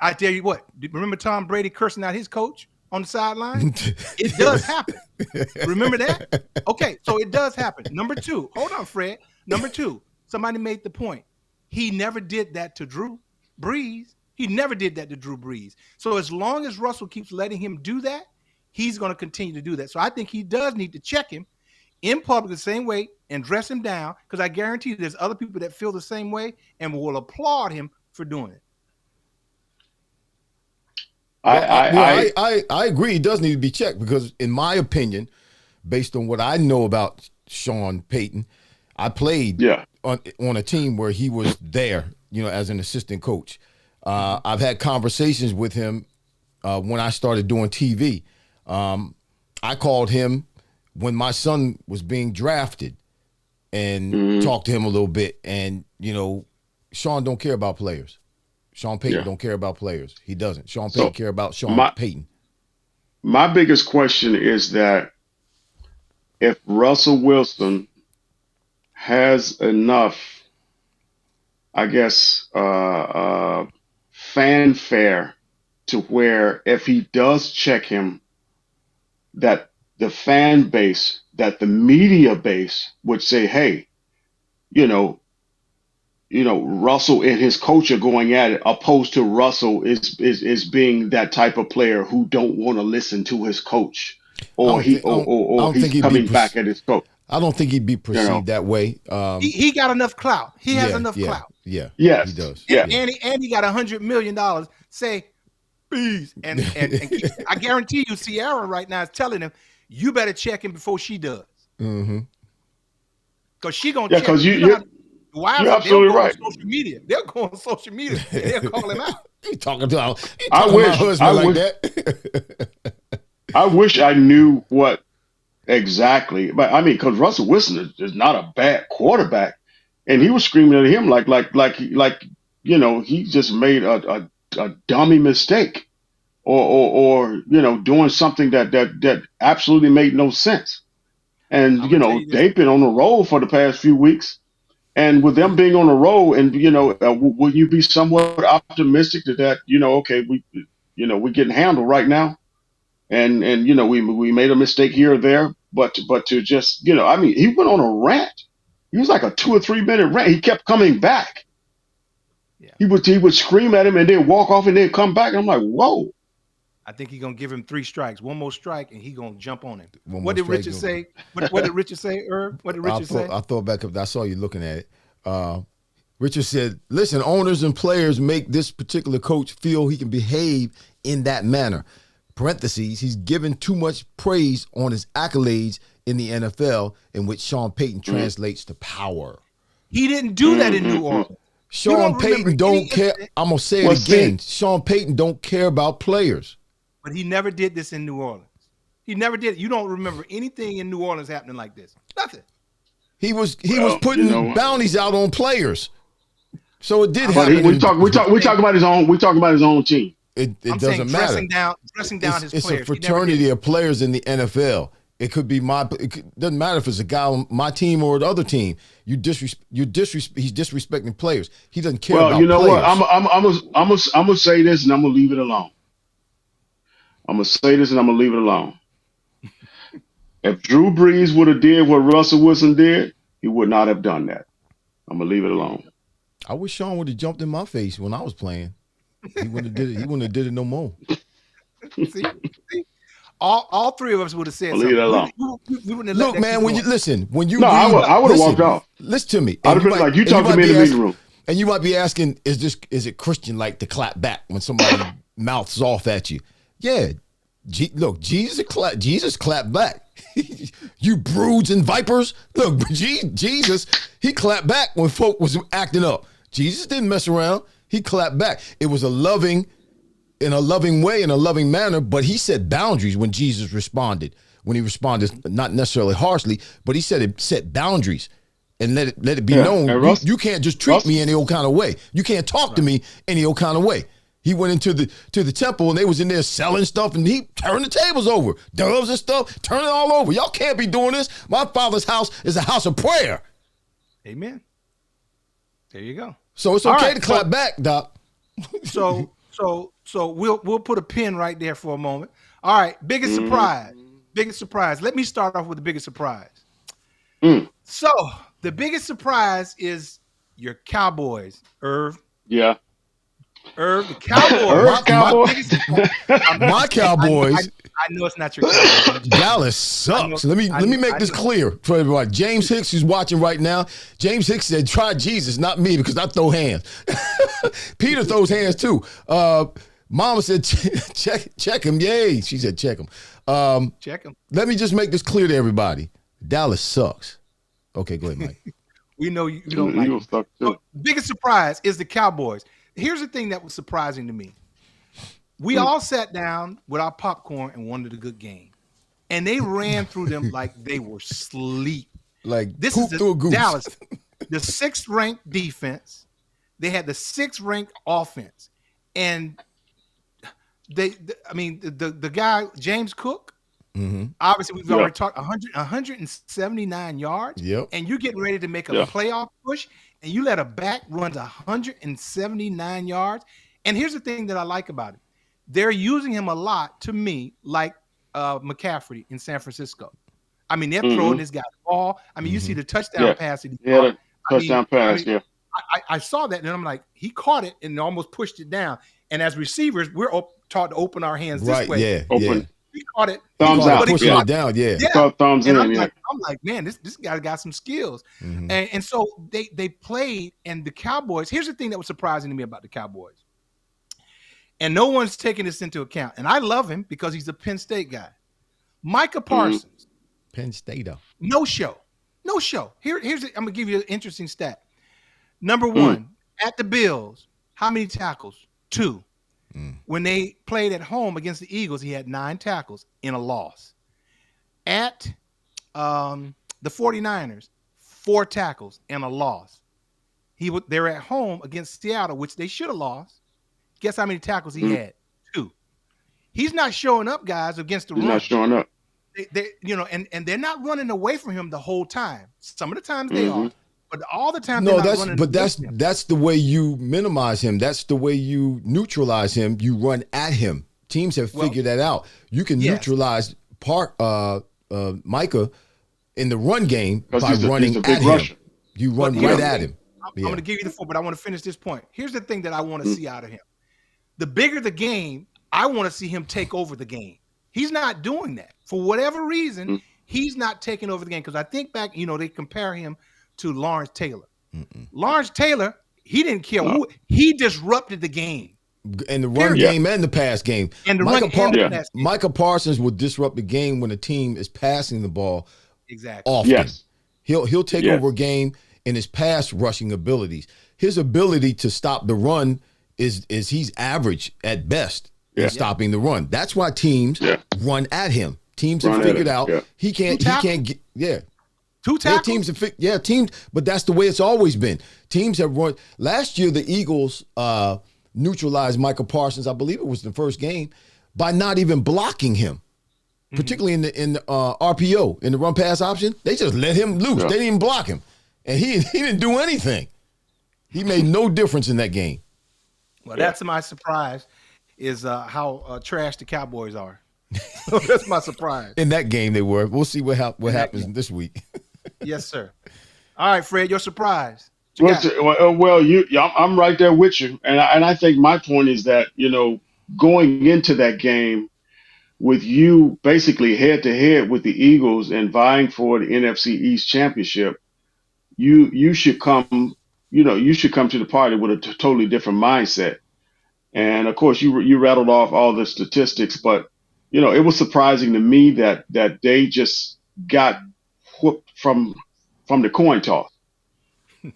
I tell you what. Remember Tom Brady cursing out his coach on the sideline? It does happen. Remember that? Okay, so it does happen. Number two, hold on, Fred. Number two, somebody made the point. He never did that to Drew Brees. He never did that to Drew Brees. So as long as Russell keeps letting him do that, he's going to continue to do that. So I think he does need to check him in public the same way and dress him down because I guarantee there's other people that feel the same way and will applaud him for doing it. I agree. He does need to be checked because, in my opinion, based on what I know about Sean Payton, I played Yeah. on a team where he was there, as an assistant coach. I've had conversations with him when I started doing TV. I called him when my son was being drafted and talked to him a little bit, and Sean don't care about players. Sean Payton don't care about players. He doesn't. Sean Payton care about Sean Payton. My biggest question is that if Russell Wilson has enough, I guess, fanfare to where if he does check him, that the fan base, that the media base would say, hey, Russell and his coach are going at it, opposed to Russell is being that type of player who don't want to listen to his coach, or he's coming back at his coach. I don't think he'd be perceived that way. He got enough clout. He has enough clout. Yeah. Yes. He does. And he got $100 million. Say, please. And I guarantee you, Sierra right now is telling him, you better check him before she does. Mm-hmm. Because she going to check. Because you're absolutely right. On social media. They'll go on social media. And they'll call him out. You talking to my husband like that? I wish I knew what exactly. But I mean, because Russell Wilson is not a bad quarterback. And he was screaming at him like he just made a dummy mistake, or doing something that absolutely made no sense. And they've been on the roll for the past few weeks, and with them being on the roll, and will you be somewhat optimistic that okay, we're getting handled right now, and we made a mistake here or there, but to just he went on a rant. He was like a 2 or 3 minute rant. He kept coming back. Yeah. He would scream at him and then walk off and then come back. And I'm like, whoa. I think he's gonna give him 3 strikes. One more strike, and he's gonna jump on him. What did Richard say? What did Richard say, Irv? What did Richard say? I thought back up. I saw you looking at it. Richard said, "Listen, owners and players make this particular coach feel he can behave in that manner." Parentheses, he's given too much praise on his accolades in the NFL, in which Sean Payton translates to power. He didn't do that in New Orleans. Sean Payton don't care. I'm going to say it again. Sean Payton don't care about players. But he never did this in New Orleans. He never did. You don't remember anything in New Orleans happening like this. Nothing. He was putting bounties out on players. So it did happen. We talk about his own. We talk about his own team. It doesn't matter. Dressing down his players. It's a fraternity of players in the NFL. It could be doesn't matter if it's a guy on my team or the other team. He's disrespecting players. He doesn't care about players. Well, you know what? I'm gonna say this and I'm gonna leave it alone. If Drew Brees would have did what Russell Wilson did, he would not have done that. I'm gonna leave it alone. I wish Sean would have jumped in my face when I was playing. He wouldn't have did it. He wouldn't have did it no more. See? All 3 of us would have said something. Leave it alone. We wouldn't have Look, man, I would have walked off. Listen to me. I'd have been like, you talk to me in the meeting room. And you might be asking, is it Christian like to clap back when somebody mouths off at you? Yeah. Look, Jesus clapped back. You broods and vipers. Look, Jesus, he clapped back when folk was acting up. Jesus didn't mess around. He clapped back. It was in a loving way, in a loving manner, but he set boundaries when Jesus responded. When he responded, not necessarily harshly, but he set boundaries and let it be known. You can't just treat me any old kind of way. You can't talk to me any old kind of way. He went into the temple and they was in there selling stuff and he turned the tables over. Doves and stuff, turn it all over. Y'all can't be doing this. My Father's house is a house of prayer. Amen. There you go. So it's okay to clap back, Doc. So we'll put a pin right there for a moment. All right, biggest surprise. Let me start off with the biggest surprise. So the biggest surprise is your Cowboys, Irv. Yeah. Irv, the Cowboys. My Cowboys. I know it's not your Cowboys. Dallas sucks. Let me make this clear for everybody. James Hicks, who's watching right now, James Hicks said, try Jesus, not me, because I throw hands. Peter throws hands too. Mama said, check him. Yay. She said, check him. Check him. Let me just make this clear to everybody. Dallas sucks. Okay, go ahead, Mike. We know you don't like it. So, biggest surprise is the Cowboys. Here's the thing that was surprising to me. We all sat down with our popcorn and wanted a good game. and they ran through them like they were sleep. Like This is poop the through a goose. Dallas, the sixth ranked defense. They had the sixth ranked offense, and I mean, the guy James Cook. Mm-hmm. Obviously, we've Yeah. already talked 179 yards, Yep. and you're getting ready to make a Yeah. playoff push, and you let a back run to 179 yards. And here's the thing that I like about it: they're using him a lot to me, like McCaffrey in San Francisco. I mean, they're throwing Mm-hmm. this guy the ball. I mean, you see Mm-hmm. the touchdown Yeah. pass that he He had caught. a touchdown I pass. mean, Yeah. I saw that, and I'm like, he caught it and almost pushed it down. And as receivers, we're taught to open our hands this Right. way. Yeah. Yeah. Open. He caught it. He Thumbs caught it out. But he pushing Yeah. it down. Yeah. He yeah. caught thumbs And in. Yeah. I'm like, man, this guy got some skills. Mm-hmm. And so they played, and the Cowboys. Here's the thing that was surprising to me about the Cowboys, and no one's taking this into account. And I love him because he's a Penn State guy. Micah Parsons, Penn State. no show. I'm gonna give you an interesting stat. Number Mm. one, at the Bills, how many tackles? 2. Mm. When they played at home against the Eagles, he had 9 tackles in a loss. At the 49ers, 4 tackles and a loss. They're at home against Seattle, which they should have lost. Guess how many tackles he had? 2. He's not showing up, guys, against the He's run. not showing up. And they're not running away from him the whole time. Some of the times they Mm-hmm. are, but all the time No, they're not running. that's the way you minimize him. That's the way you neutralize him. You run at him. Teams have figured that out. You can neutralize Micah in the run game by running he's a at big him. rusher. You run right at him. I'm going to give you the 4, but I want to finish this point. Here's the thing that I want to see out of him. The bigger the game, I want to see him take over the game. He's not doing that. For whatever reason, he's not taking over the game. Because I think back, they compare him to Lawrence Taylor. Lawrence Taylor, he didn't care who. He disrupted the game. In the run game and the pass game. And the run and the pass game. Micah Parsons will disrupt the game when the team is passing the ball often. Yes. He'll take over a game in his pass rushing abilities. His ability to stop the run is he's average at best in stopping the run. That's why teams run at him. Teams have figured out he can't get 2 tackles. Teams, but that's the way it's always been. Teams have run. Last year the Eagles neutralized Micah Parsons, I believe it was the first game, by not even blocking him. Particularly in the RPO, in the run pass option. They just let him loose. They didn't even block him. And he didn't do anything. He made no difference in that game. Well, that's my surprise, is how trash the Cowboys are. That's my surprise. In that game they were. We'll see what happens this week. Yes, sir. All right, Fred, your surprise. I'm right there with you, and I think my point is that going into that game with you basically head to head with the Eagles and vying for the NFC East championship, you should come to the party with a totally different mindset. And of course, you rattled off all the statistics, but it was surprising to me that they just got whooped from the coin toss,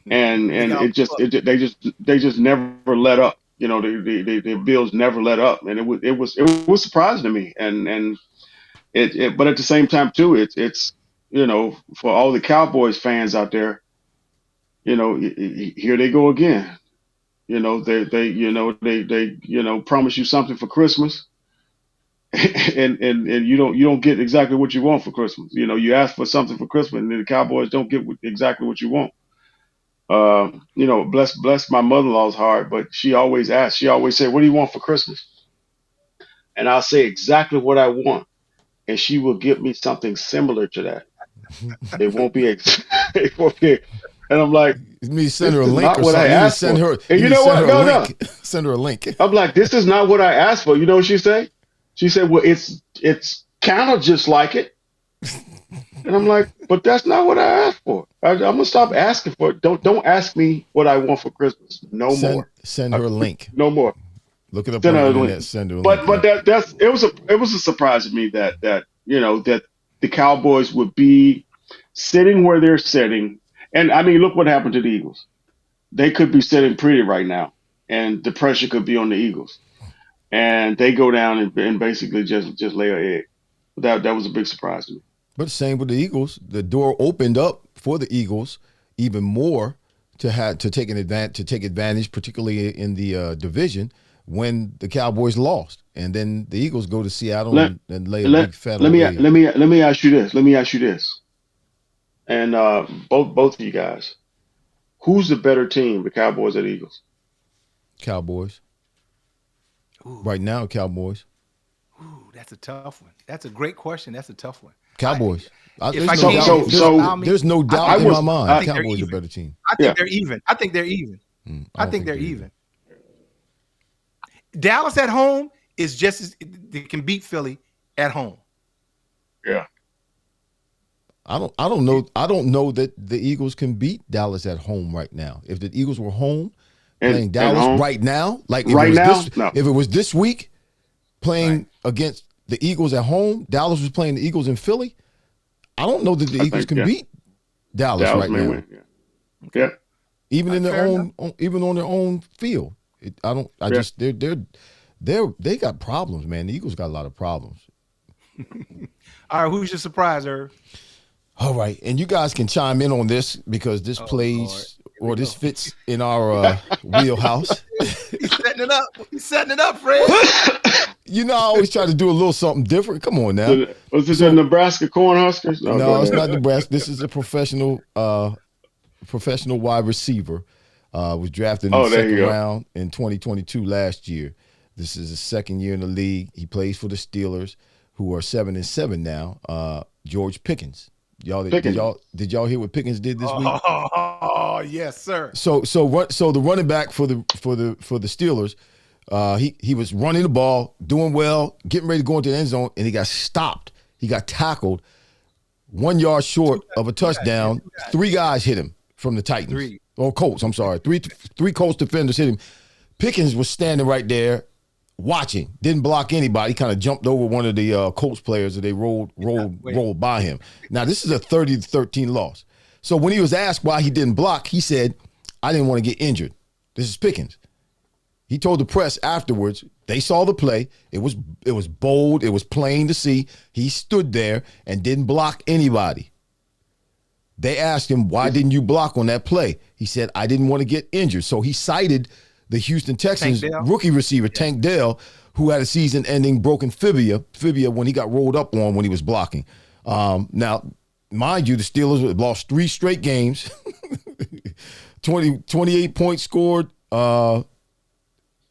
and they just never let up. The Bills never let up, and it was surprising to me, and but at the same time too, it's for all the Cowboys fans out there, here they go again. They promise you something for Christmas, and you don't get exactly what you want for Christmas. You ask for something for Christmas, and the Cowboys don't get exactly what you want. Bless my mother-in-law's heart, but she always asks. She always say, "What do you want for Christmas?" And I'll say exactly what I want, and she will give me something similar to that. It won't be. It won't be. And I'm like, me send her a this is link not or what I something. asked for. And you know what? No. Send her a link. I'm like, this is not what I asked for. You know what she said? She said, well, it's kind of just like it. And I'm like, but that's not what I asked for. I'm gonna stop asking for it. Don't ask me what I want for Christmas. No more. Send her a link. No more. Look it up on the internet. Send her a link. But it was a surprise to me that that the Cowboys would be sitting where they're sitting. And I mean, look what happened to the Eagles. They could be sitting pretty right now, and the pressure could be on the Eagles, and they go down and basically just lay an egg. That was a big surprise to me. But same with the Eagles. The door opened up for the Eagles even more to take advantage, particularly in the division when the Cowboys lost, and then the Eagles go to Seattle and lay a big fat let me egg. let me ask you this. Let me ask you this, and both of you guys, who's the better team, the Cowboys or the Eagles? Cowboys. Ooh. Right now, Cowboys. Ooh, that's a tough one. That's a great question. That's a tough one. Cowboys. There's no doubt in my mind. Cowboys are a better team. I think they're even. I think they're even. I think they're even. Dallas at home is just as they can beat Philly at home. Yeah. I don't know. I don't know that the Eagles can beat Dallas at home right now. If the Eagles were home playing Dallas right now, like if it was this week playing against the Eagles at home, Dallas was playing the Eagles in Philly. I don't know that the Eagles can beat Dallas right now. Win, yeah. Even in their own, even on their own field. They got problems, man. The Eagles got a lot of problems. All right, who's your surprise, Irv? All right, and you guys can chime in on this because this this fits in our wheelhouse. He's setting it up. He's setting it up, Fred. You know, I always try to do a little something different. Come on now. Was this the Nebraska Cornhuskers? No, it's not Nebraska. This is a professional wide receiver. Was drafted in the second round in 2022 last year. This is his second year in the league. He plays for the Steelers, who are 7-7 now. George Pickens. Did y'all hear what Pickens did this week? Oh yes, sir. So the running back for the Steelers, he was running the ball, doing well, getting ready to go into the end zone, and he got stopped. He got tackled 1 yard short of a touchdown. Three guys hit him from the Titans. Colts, I'm sorry. Three Colts defenders hit him. Pickens was standing right there watching, didn't block anybody, kind of jumped over one of the Colts players and they rolled by him. Now, this is a 30-13 loss. So when he was asked why he didn't block, he said, I didn't want to get injured. This is Pickens. He told the press afterwards, they saw the play. It was bold. It was plain to see. He stood there and didn't block anybody. They asked him, why didn't you block on that play? He said, I didn't want to get injured. So he cited the Houston Texans rookie receiver, Tank Dell, who had a season-ending broken fibia when he got rolled up on when he was blocking. Now, mind you, the Steelers lost 3 straight games, 28 points scored.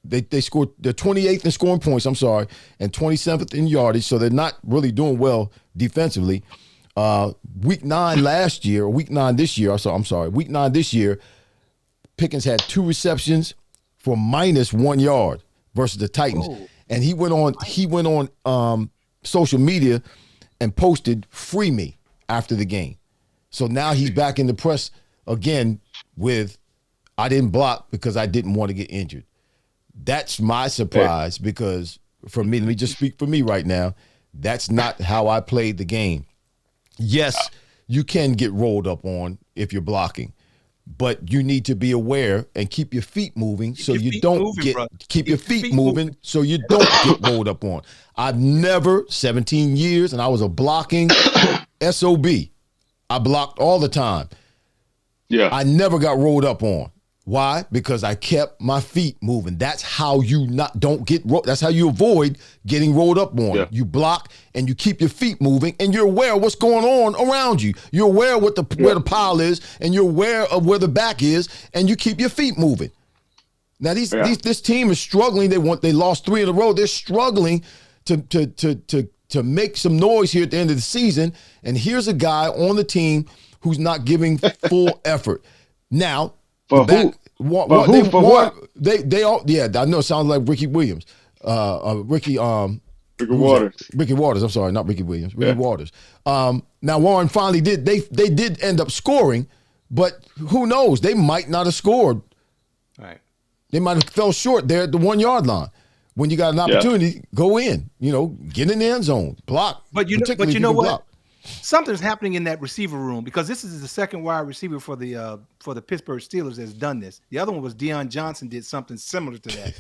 They scored, they're 28th in scoring points, and 27th in yardage, so they're not really doing well defensively. Week 9 this year, Pickens had 2 receptions for -1 yard versus the Titans. Oh. And he went on social media and posted "free me" after the game. So now he's back in the press again with, I didn't block because I didn't want to get injured. That's my surprise because for me, let me just speak for me right now. That's not how I played the game. Yes, you can get rolled up on if you're blocking, but you need to be aware and keep your feet moving so you don't get rolled up on. I've never, 17 years, and I was a blocking SOB. I blocked all the time. Yeah. I never got rolled up on. Why? Because I kept my feet moving. That's how you that's how you avoid getting rolled up on. Yeah. You block and you keep your feet moving and you're aware of what's going on around you. You're aware of where the pile is and you're aware of where the back is and you keep your feet moving. Now this team is struggling. They lost 3 in a row. They're struggling to make some noise here at the end of the season. And here's a guy on the team who's not giving full effort. Now, For who? They all, yeah, I know it sounds like Ricky Williams. Ricky Waters. Ricky Waters, I'm sorry, not Ricky Williams. Ricky Waters. Now Warren finally did, they did end up scoring, but who knows? They might not have scored. Right. They might have fell short there at the 1 yard line. When you got an opportunity, go in, get in the end zone, block. But you know what? something's happening in that receiver room because this is the second wide receiver for the Pittsburgh Steelers that's done this. The other one was Deion Johnson did something similar to that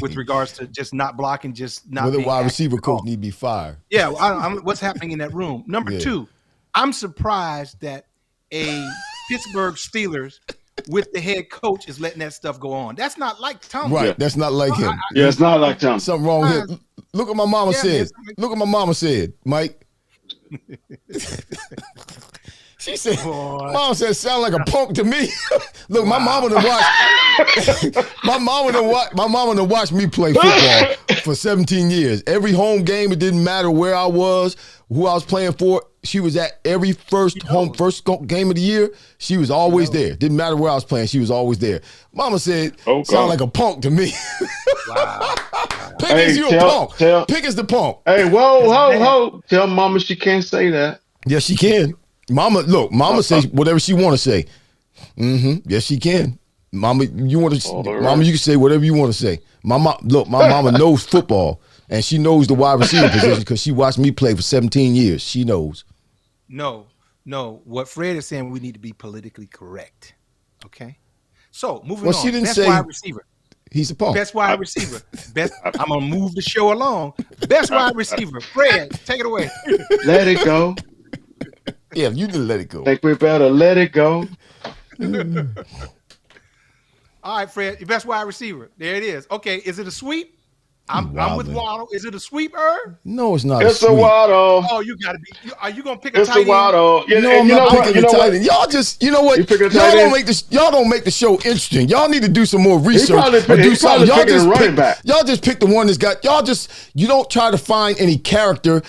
with regards to just not blocking, just not. Well, the being wide active receiver at all. coach need to be fired. Yeah, what's happening in that room? Number two, I'm surprised that a Pittsburgh Steelers with the head coach is letting that stuff go on. That's not like Tom. Right, Yeah. that's not like him. Yeah, it's not like Tom. Something wrong here. Look what my mama said. Look what my mama said, Mike. She said, "Mom said sound like a punk to me." Look, my mama done watch. my mama done watched me play football for 17 years. Every home game, it didn't matter where I was, who I was playing for. She was at every first game of the year. She was always there. Didn't matter where I was playing. She was always there. Mama said, "Sound like a punk to me." Wow. Pickens, you a punk. Pickens the punk. Hey, whoa. Tell mama she can't say that. Yes, she can. Mama says whatever she want to say. Yes, she can. Mama, Mama, you can say whatever you want to say. My mama knows football, and she knows the wide receiver position because she watched me play for 17 years. She knows. No. What Fred is saying, we need to be politically correct. Okay. So moving on. She didn't Best say wide receiver. He's a punk. Best wide receiver. I'm gonna move the show along. Best wide receiver. Fred, take it away. Let it go. Yeah, you didn't let it go. Think we better let it go. All right, Fred, your best wide receiver. There it is. Okay, is it a sweep? I'm with Waddle. Is it a sweep, Irv? No, it's not. It's a Waddle. Oh, you gotta be. Are you gonna pick a It's tight a end? Waddle. No, I'm not picking the tight end. Y'all just, you know what? You picking a Y'all tight don't end? make this. Y'all don't make the show interesting. Y'all need to do some more research. He's probably picking a running back. Y'all just pick the one that's got. You don't try to find any character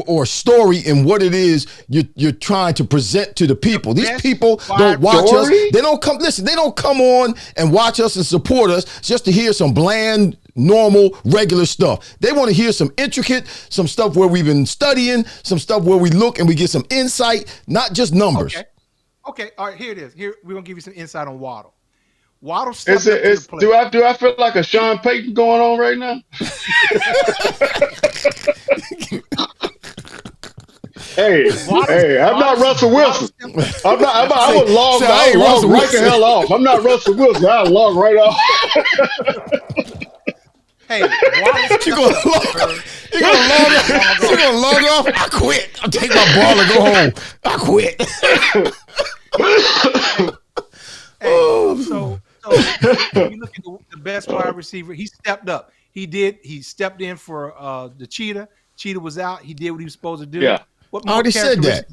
or story in what it is you're trying to present to the people. These people don't watch us. They don't come. Listen, they don't come on and watch us and support us just to hear some bland, normal, regular stuff. They want to hear some intricate, some stuff where we've been studying, some stuff where we look and we get some insight, not just numbers. Okay. All right, here it is. Here we're gonna give you some insight on Waddle. Waddle stepped up to the plate. Do I feel like a Sean Payton going on right now? Hey, I'm not Russell Wilson. I would log right the hell off. I'm not Russell Wilson. I'll log right off. Hey, you gonna log off? I quit. I'll take my ball and go home. I quit. So when you look at the best wide receiver, he stepped up. He stepped in for the Cheetah. Cheetah was out. He did what he was supposed to do. Yeah. I already said that.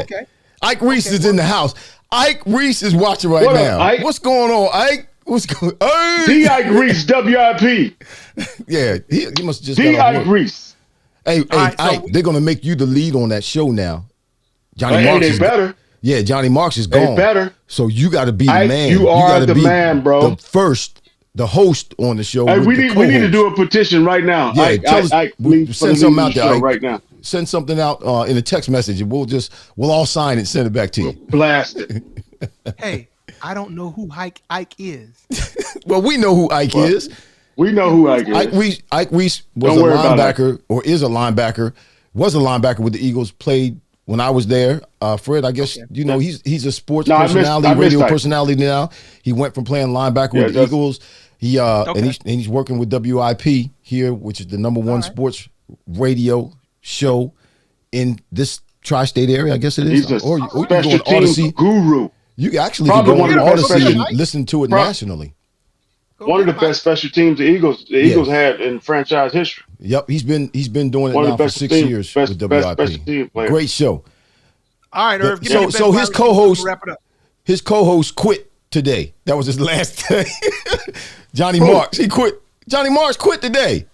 Okay. Ike Reese is in the house. Ike Reese is watching right now. Ike? What's going on, Ike? What's going on? D. Ike Reese, WIP. Yeah, he must just D. Ike Reese. Hey, Ike, they're going to make you the lead on that show now. Johnny Marks is better. Yeah, Johnny Marks is gone. They better. So you got to be the Ike, man. You are the man, bro. The host on the show. Hey, we need to do a petition right now. Yeah, Ike, send something out there right now. Send something out in a text message, and we'll all sign it and send it back to you. Blast it. Hey, I don't know who Ike is. Well, we know who Ike is. We know who Ike is. Ike Reese was a linebacker, or is a linebacker. Was a linebacker with the Eagles. Played when I was there. Fred, I guess you know he's a sports personality, radio personality now. He went from playing linebacker with the Eagles. And he's working with WIP here, which is the #1 sports radio show in this tri-state area. I guess it is. He's a or special teams guru. You actually can go on Odyssey and listen to it nationally. One of the best special teams the Eagles had in franchise history. Yep, he's been doing it now for 6 years with WIP. Great show. All right, Irv. So his co-host quit today. That was his last day. Johnny Marks. He quit. Johnny Marks quit today.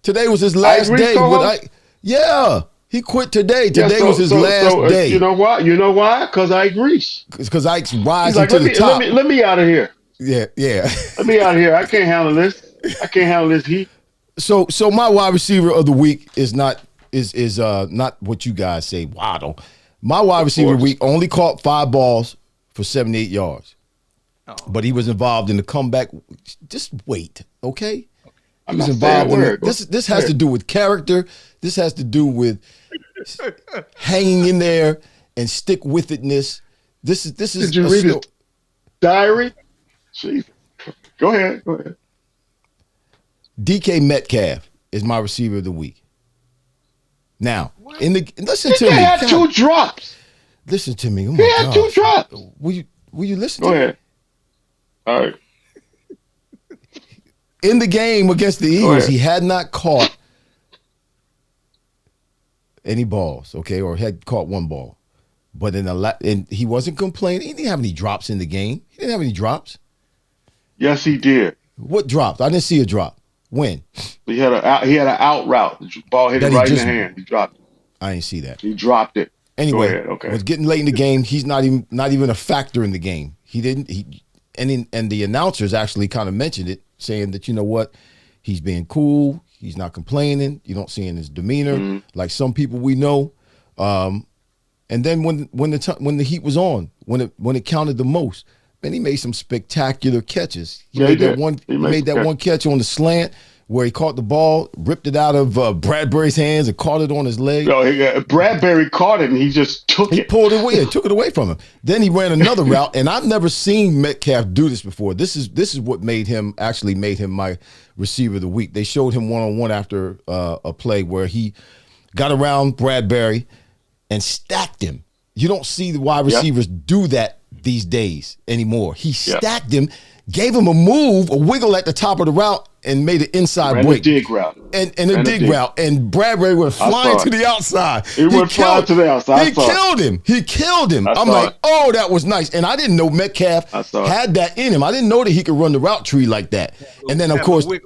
Today was his last day. Yeah. He quit today. Today was his last day. You know why? Because Ike Reese. Because Ike's rising to the top. Let me out of here. Yeah. Let me out of here. I can't handle this heat. So my wide receiver of the week is not what you guys say, Waddle. My wide receiver of the week only caught 5 balls for 78 yards. Oh. But he was involved in the comeback. Just wait, okay? He was involved in it. This has to do with character. This has to do with hanging in there and stick with itness. This is Did you read his diary? Jeez. Go ahead. DK Metcalf is my receiver of the week. Now, listen He to me. had 2 drops. Listen to me. Oh He had 2 drops. Will you listen Go to ahead. All right. me? In the game against the Eagles, he had not caught any balls, okay, or had caught 1 ball. But and he wasn't complaining. He didn't have any drops in the game. He didn't have any drops. Yes, he did. What dropped? I didn't see a drop. When? He had an out route. The ball hit him right in the hand. He dropped it. I didn't see that. He dropped it. Anyway, Go ahead. Okay. It was getting late in the game. He's not even a factor in the game. And the announcers actually kind of mentioned it, saying that, you know what, he's being cool. He's not complaining. You don't see in his demeanor like some people we know. And then when the heat was on, when it counted the most, man, he made some spectacular catches. He made that one catch on the slant where he caught the ball, ripped it out of Bradbury's hands and caught it on his leg. No, Bradbury caught it and he just took it. He pulled it away and took it away from him. Then he ran another route, and I've never seen Metcalf do this before. This is what made him my receiver of the week. They showed him one-on-one after a play where he got around Bradbury and stacked him. You don't see the wide receivers do that these days anymore. He stacked him, gave him a move, a wiggle at the top of the route, and made an inside break. A dig route. And a dig route. And Bradbury went flying to the outside. He went flying to the outside. He killed him. I'm like, oh, that was nice. And I didn't know Metcalf had that in him. I didn't know that he could run the route tree like that. And then, of course, it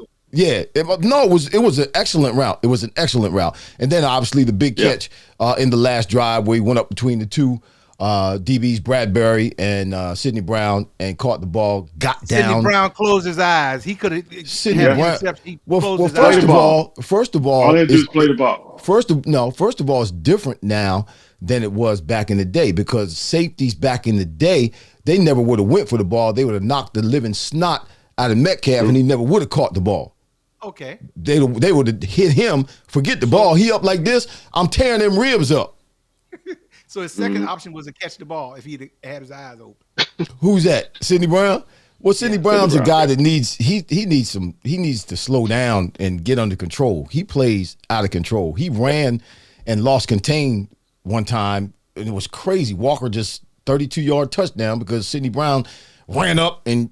was an excellent route. It was an excellent route. And then, obviously, the big catch in the last drive where he went up between the two DBs, Bradbury and Sidney Brown, and caught the ball, got down. Sidney Brown closed his eyes. He could have. First of all, all they had to do is play the ball. First of all, it's different now than it was back in the day, because safeties back in the day, they never would have went for the ball. They would have knocked the living snot out of Metcalf, and he never would have caught the ball. Okay. They would have hit him. Forget the ball. He up like this. I'm tearing them ribs up. So his second option was to catch the ball if he had his eyes open. Who's that? Sidney Brown? Well, Sidney Brown's a guy that needs to slow down and get under control. He plays out of control. He ran and lost contain one time, and it was crazy. Walker just 32-yard touchdown because Sidney Brown ran up and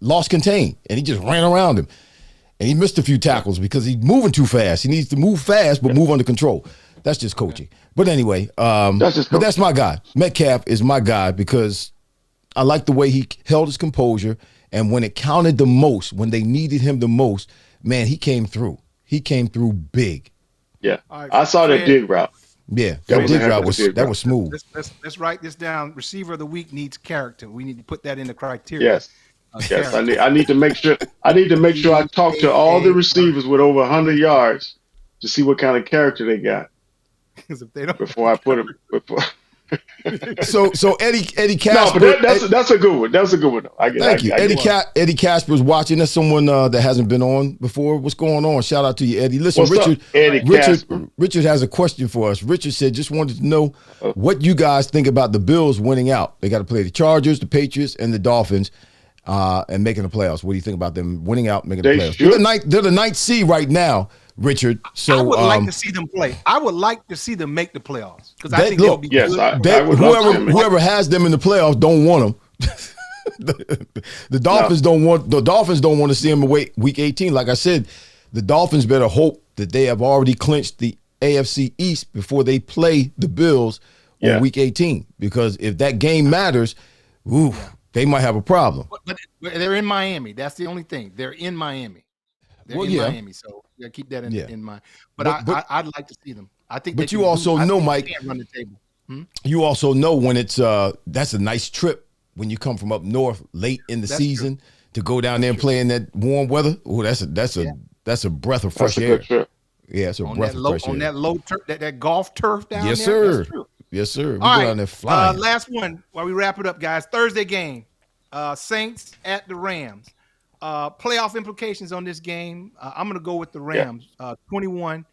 lost contain, and he just ran around him. And he missed a few tackles because he's moving too fast. He needs to move fast but move under control. That's just coaching. But anyway, that's my guy. Metcalf is my guy because I like the way he held his composure. And when it counted the most, when they needed him the most, man, he came through. He came through big. Yeah. I saw that dig route. Yeah, that dig route was smooth. Let's write this down. Receiver of the week needs character. We need to put that in the criteria. Yes. Yes, I need to make sure I talk to all the receivers with over 100 yards to see what kind of character they got. Because if they don't, before I put them. So Eddie Casper. No, but that's a good one. That's a good one. Thank you. Eddie Casper's watching. That's someone that hasn't been on before. What's going on? Shout out to you, Eddie. Listen, Richard has a question for us. Richard said, just wanted to know what you guys think about the Bills winning out. They got to play the Chargers, the Patriots, and the Dolphins. And making the playoffs. What do you think about them winning out, making the playoffs? They're the ninth seed right now, Richard. So I would like to see them play. I would like to see them make the playoffs because I think they'll be good. Whoever has them in the playoffs don't want them. The Dolphins don't want to see them away week 18. Like I said, the Dolphins better hope that they have already clinched the AFC East before they play the Bills on week 18. Because if that game matters, they might have a problem. But they're in Miami. That's the only thing. They're in Miami. Miami, so you gotta keep that in mind. But I'd like to see them. I think. But you also know, Mike, can't run the table. You also know when it's that's a nice trip when you come from up north late in the season to go down there and play in that warm weather. Oh, that's a breath of fresh air. Yeah, it's a breath of fresh air. On that low turf, that golf turf down there. Yes, sir. Yes, sir. All right, down there flying. Last one while we wrap it up, guys. Thursday game, Saints at the Rams. Playoff implications on this game. I'm going to go with the Rams, 21.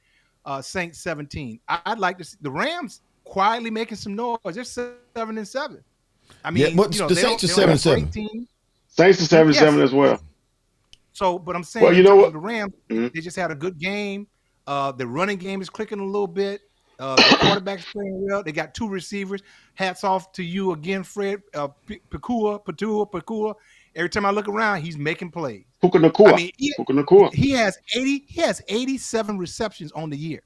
Saints 17. I'd like to see the Rams quietly making some noise. They're 7-7. I mean, Yeah, but the they Saints are don't have a great 7-7. team. Saints are 7-7 Yes. as well. So, but I'm Well, saying you in know terms of what? the Rams, Mhm. they just had a good game. The running game is clicking a little bit. The quarterback's playing well. They got 2 receivers. Hats off to you again, Fred. Pakua. Every time I look around, he's making plays. Puka I Nakua. mean, Puka Nakua. he has 87 receptions on the year.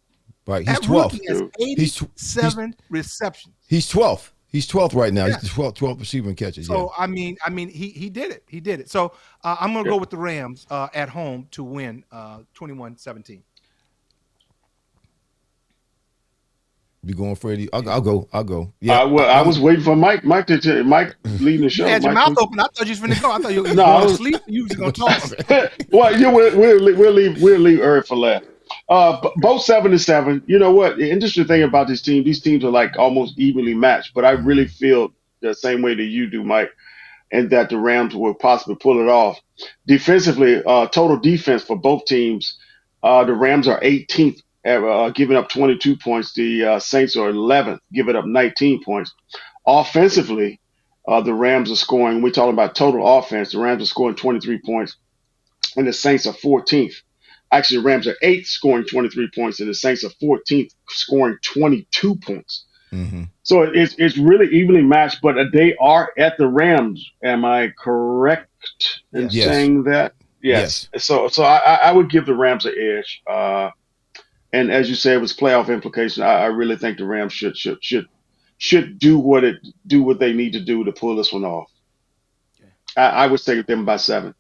Right. He's That rookie 12th. has He's 87 receptions. He's 12th. He's 12th right now. Yeah. He's the 12th receiver in catches. Yeah. So I mean, he did it. He did it. So I'm gonna Yeah. go with the Rams at home to win 21-17. You going, Freddie? I'll go. Yeah. I was waiting for Mike. Mike leading the You show. had your Mike, mouth open. I thought you was finna go. I thought you were No, I going to was- sleep. You was gonna talk. well, we'll leave Irv for last. Both 7-7. You know what? The interesting thing about these teams are like almost evenly matched. But I really feel the same way that you do, Mike, and that the Rams will possibly pull it off. Defensively, total defense for both teams, the Rams are 18th, giving up 22 points. The Saints are 11th, giving up 19 points. Offensively, the Rams are scoring. We're talking about total offense. The Rams are scoring 23 points, and the Saints are 14th. Actually, the Rams are 8th, scoring 23 points, and the Saints are 14th, scoring 22 points. Mm-hmm. So it's really evenly matched, but they are at the Rams. Am I correct in Yes. saying that? Yes. So I would give the Rams an edge. And as you said, it was playoff implication. I really think the Rams should do what they need to do to pull this one off. Okay. I would say them by 7.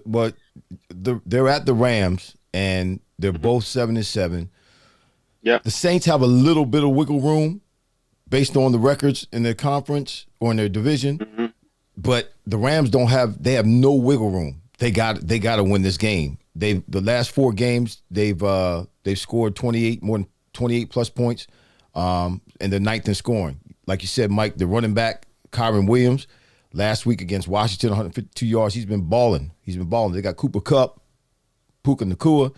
But they're at the Rams, and they're both 7-7. Yeah. The Saints have a little bit of wiggle room based on the records in their conference or in their division, Mm-hmm. but the Rams don't have. They have no wiggle room. They got to win this game. The last 4 games they've scored 28 more than 28 plus points, and they're 9th in scoring. Like you said, Mike, the running back Kyron Williams last week against Washington, 152 yards. He's been balling. They got Cooper Kupp, Puka Nakua,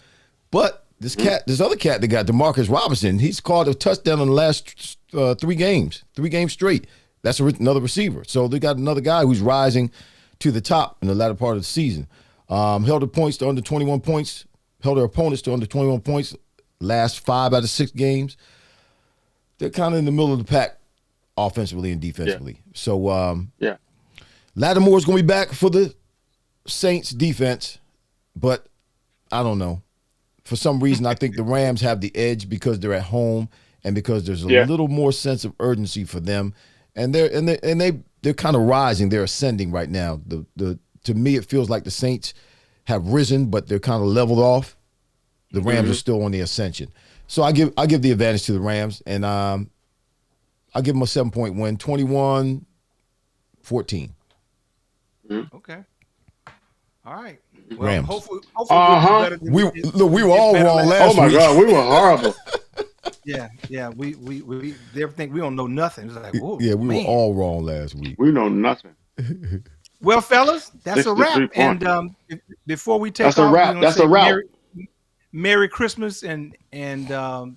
but this other cat they got, DeMarcus Robinson, he's caught a touchdown in the last 3 games straight. That's another receiver. So they got another guy who's rising to the top in the latter part of the season. Held their points to under 21 points. Held their opponents to under 21 points last 5 out of 6 games. They're kind of in the middle of the pack offensively and defensively. Yeah. So Yeah. Lattimore's going to be back for the Saints defense, but I don't know. For some reason, I think the Rams have the edge because they're at home and because there's a little more sense of urgency for them, and they're kind of rising. They're ascending right now. To me, it feels like the Saints have risen, but they're kind of leveled off. The Rams are still on the ascension. So I give the advantage to the Rams, and I'll give them a 7-point win, 21-14. Okay. All right. Well, Rams. hopefully we'll do better than We did. look, we were all better wrong last- last Oh my week. God, we were horrible. Yeah. We they think we don't know nothing. It's like, whoa, Yeah, we man. were all wrong last week. We know nothing. Well, fellas, that's a 63 wrap. And points. before we take That's a off, wrap. we're gonna That's say a wrap. Merry Christmas and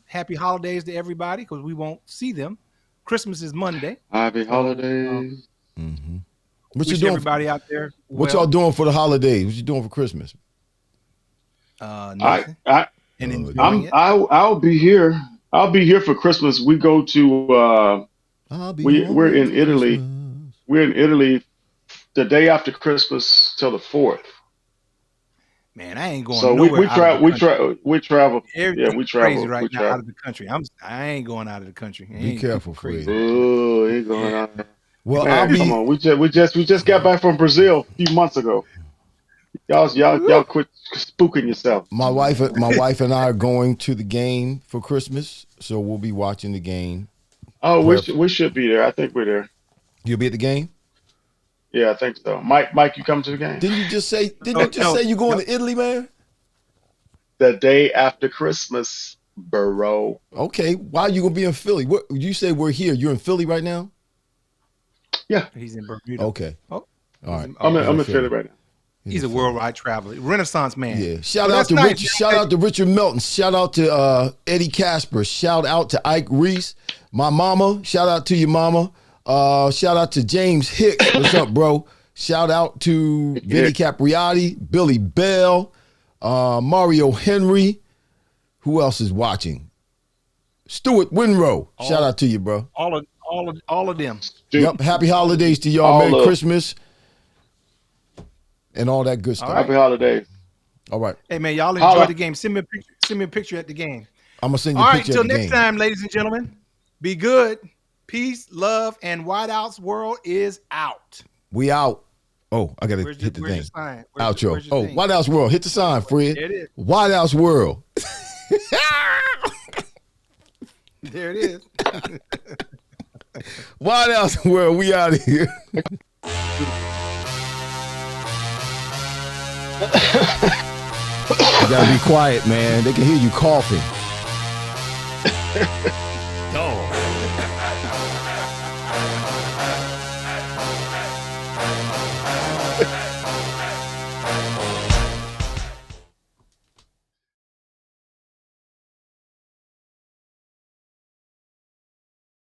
happy holidays to everybody because we won't see them. Christmas is Monday. Happy holidays. Mm-hmm. What Wish you doing? everybody out there. What y'all doing for the holidays? What you doing for Christmas? Nothing. And enjoying it. I'll be here. I'll be here for Christmas. We go to we're in Italy. We're in Italy the day after Christmas till the 4th. Man, I ain't going So nowhere. we travel. Everything's we travel. crazy right we now travel. out of the country. I ain't going out of the country. Be careful, crazy. Fred. Oh, ain't going on. Well, Man, come on. We just got back from Brazil a few months ago. Y'all quit spooking yourself. My wife and I are going to the game for Christmas, so we'll be watching the game. Oh, we should be there. I think we're there. You'll be at the game? Yeah, I think so. Mike, you come to the game? Didn't you just say you're going to Italy, man? The day after Christmas, bro. Okay, why are you gonna be in Philly? What you say we're here? You're in Philly right now? Yeah, He's in Bermuda. Okay. Oh. All right. I'm in Philly right now. He's a worldwide traveler, Renaissance man. Yeah. Shout out to Richard Melton. Shout out to Eddie Casper. Shout out to Ike Reese. My mama. Shout out to your mama. Shout out to James Hicks. What's up, bro? Shout out to Vinny Capriati, Billy Bell, Mario Henry. Who else is watching? Stuart Winrow. Shout out to you, bro. All of them. Yep. Happy holidays to y'all. Merry Christmas. And all that good stuff. Happy holidays. All right. Hey man, y'all enjoy the game. Send me a picture at the game. I'm gonna send you a picture. All right, until next time, ladies and gentlemen. Be good. Peace, love, and Whiteout's World is out. We out. Oh, I gotta hit the thing. Outro. Thing? Whiteout's World. Hit the sign, Fred. There it is. Whiteout's World. There it is. Whiteout's World. We out of here. You gotta be quiet, man. They can hear you coughing.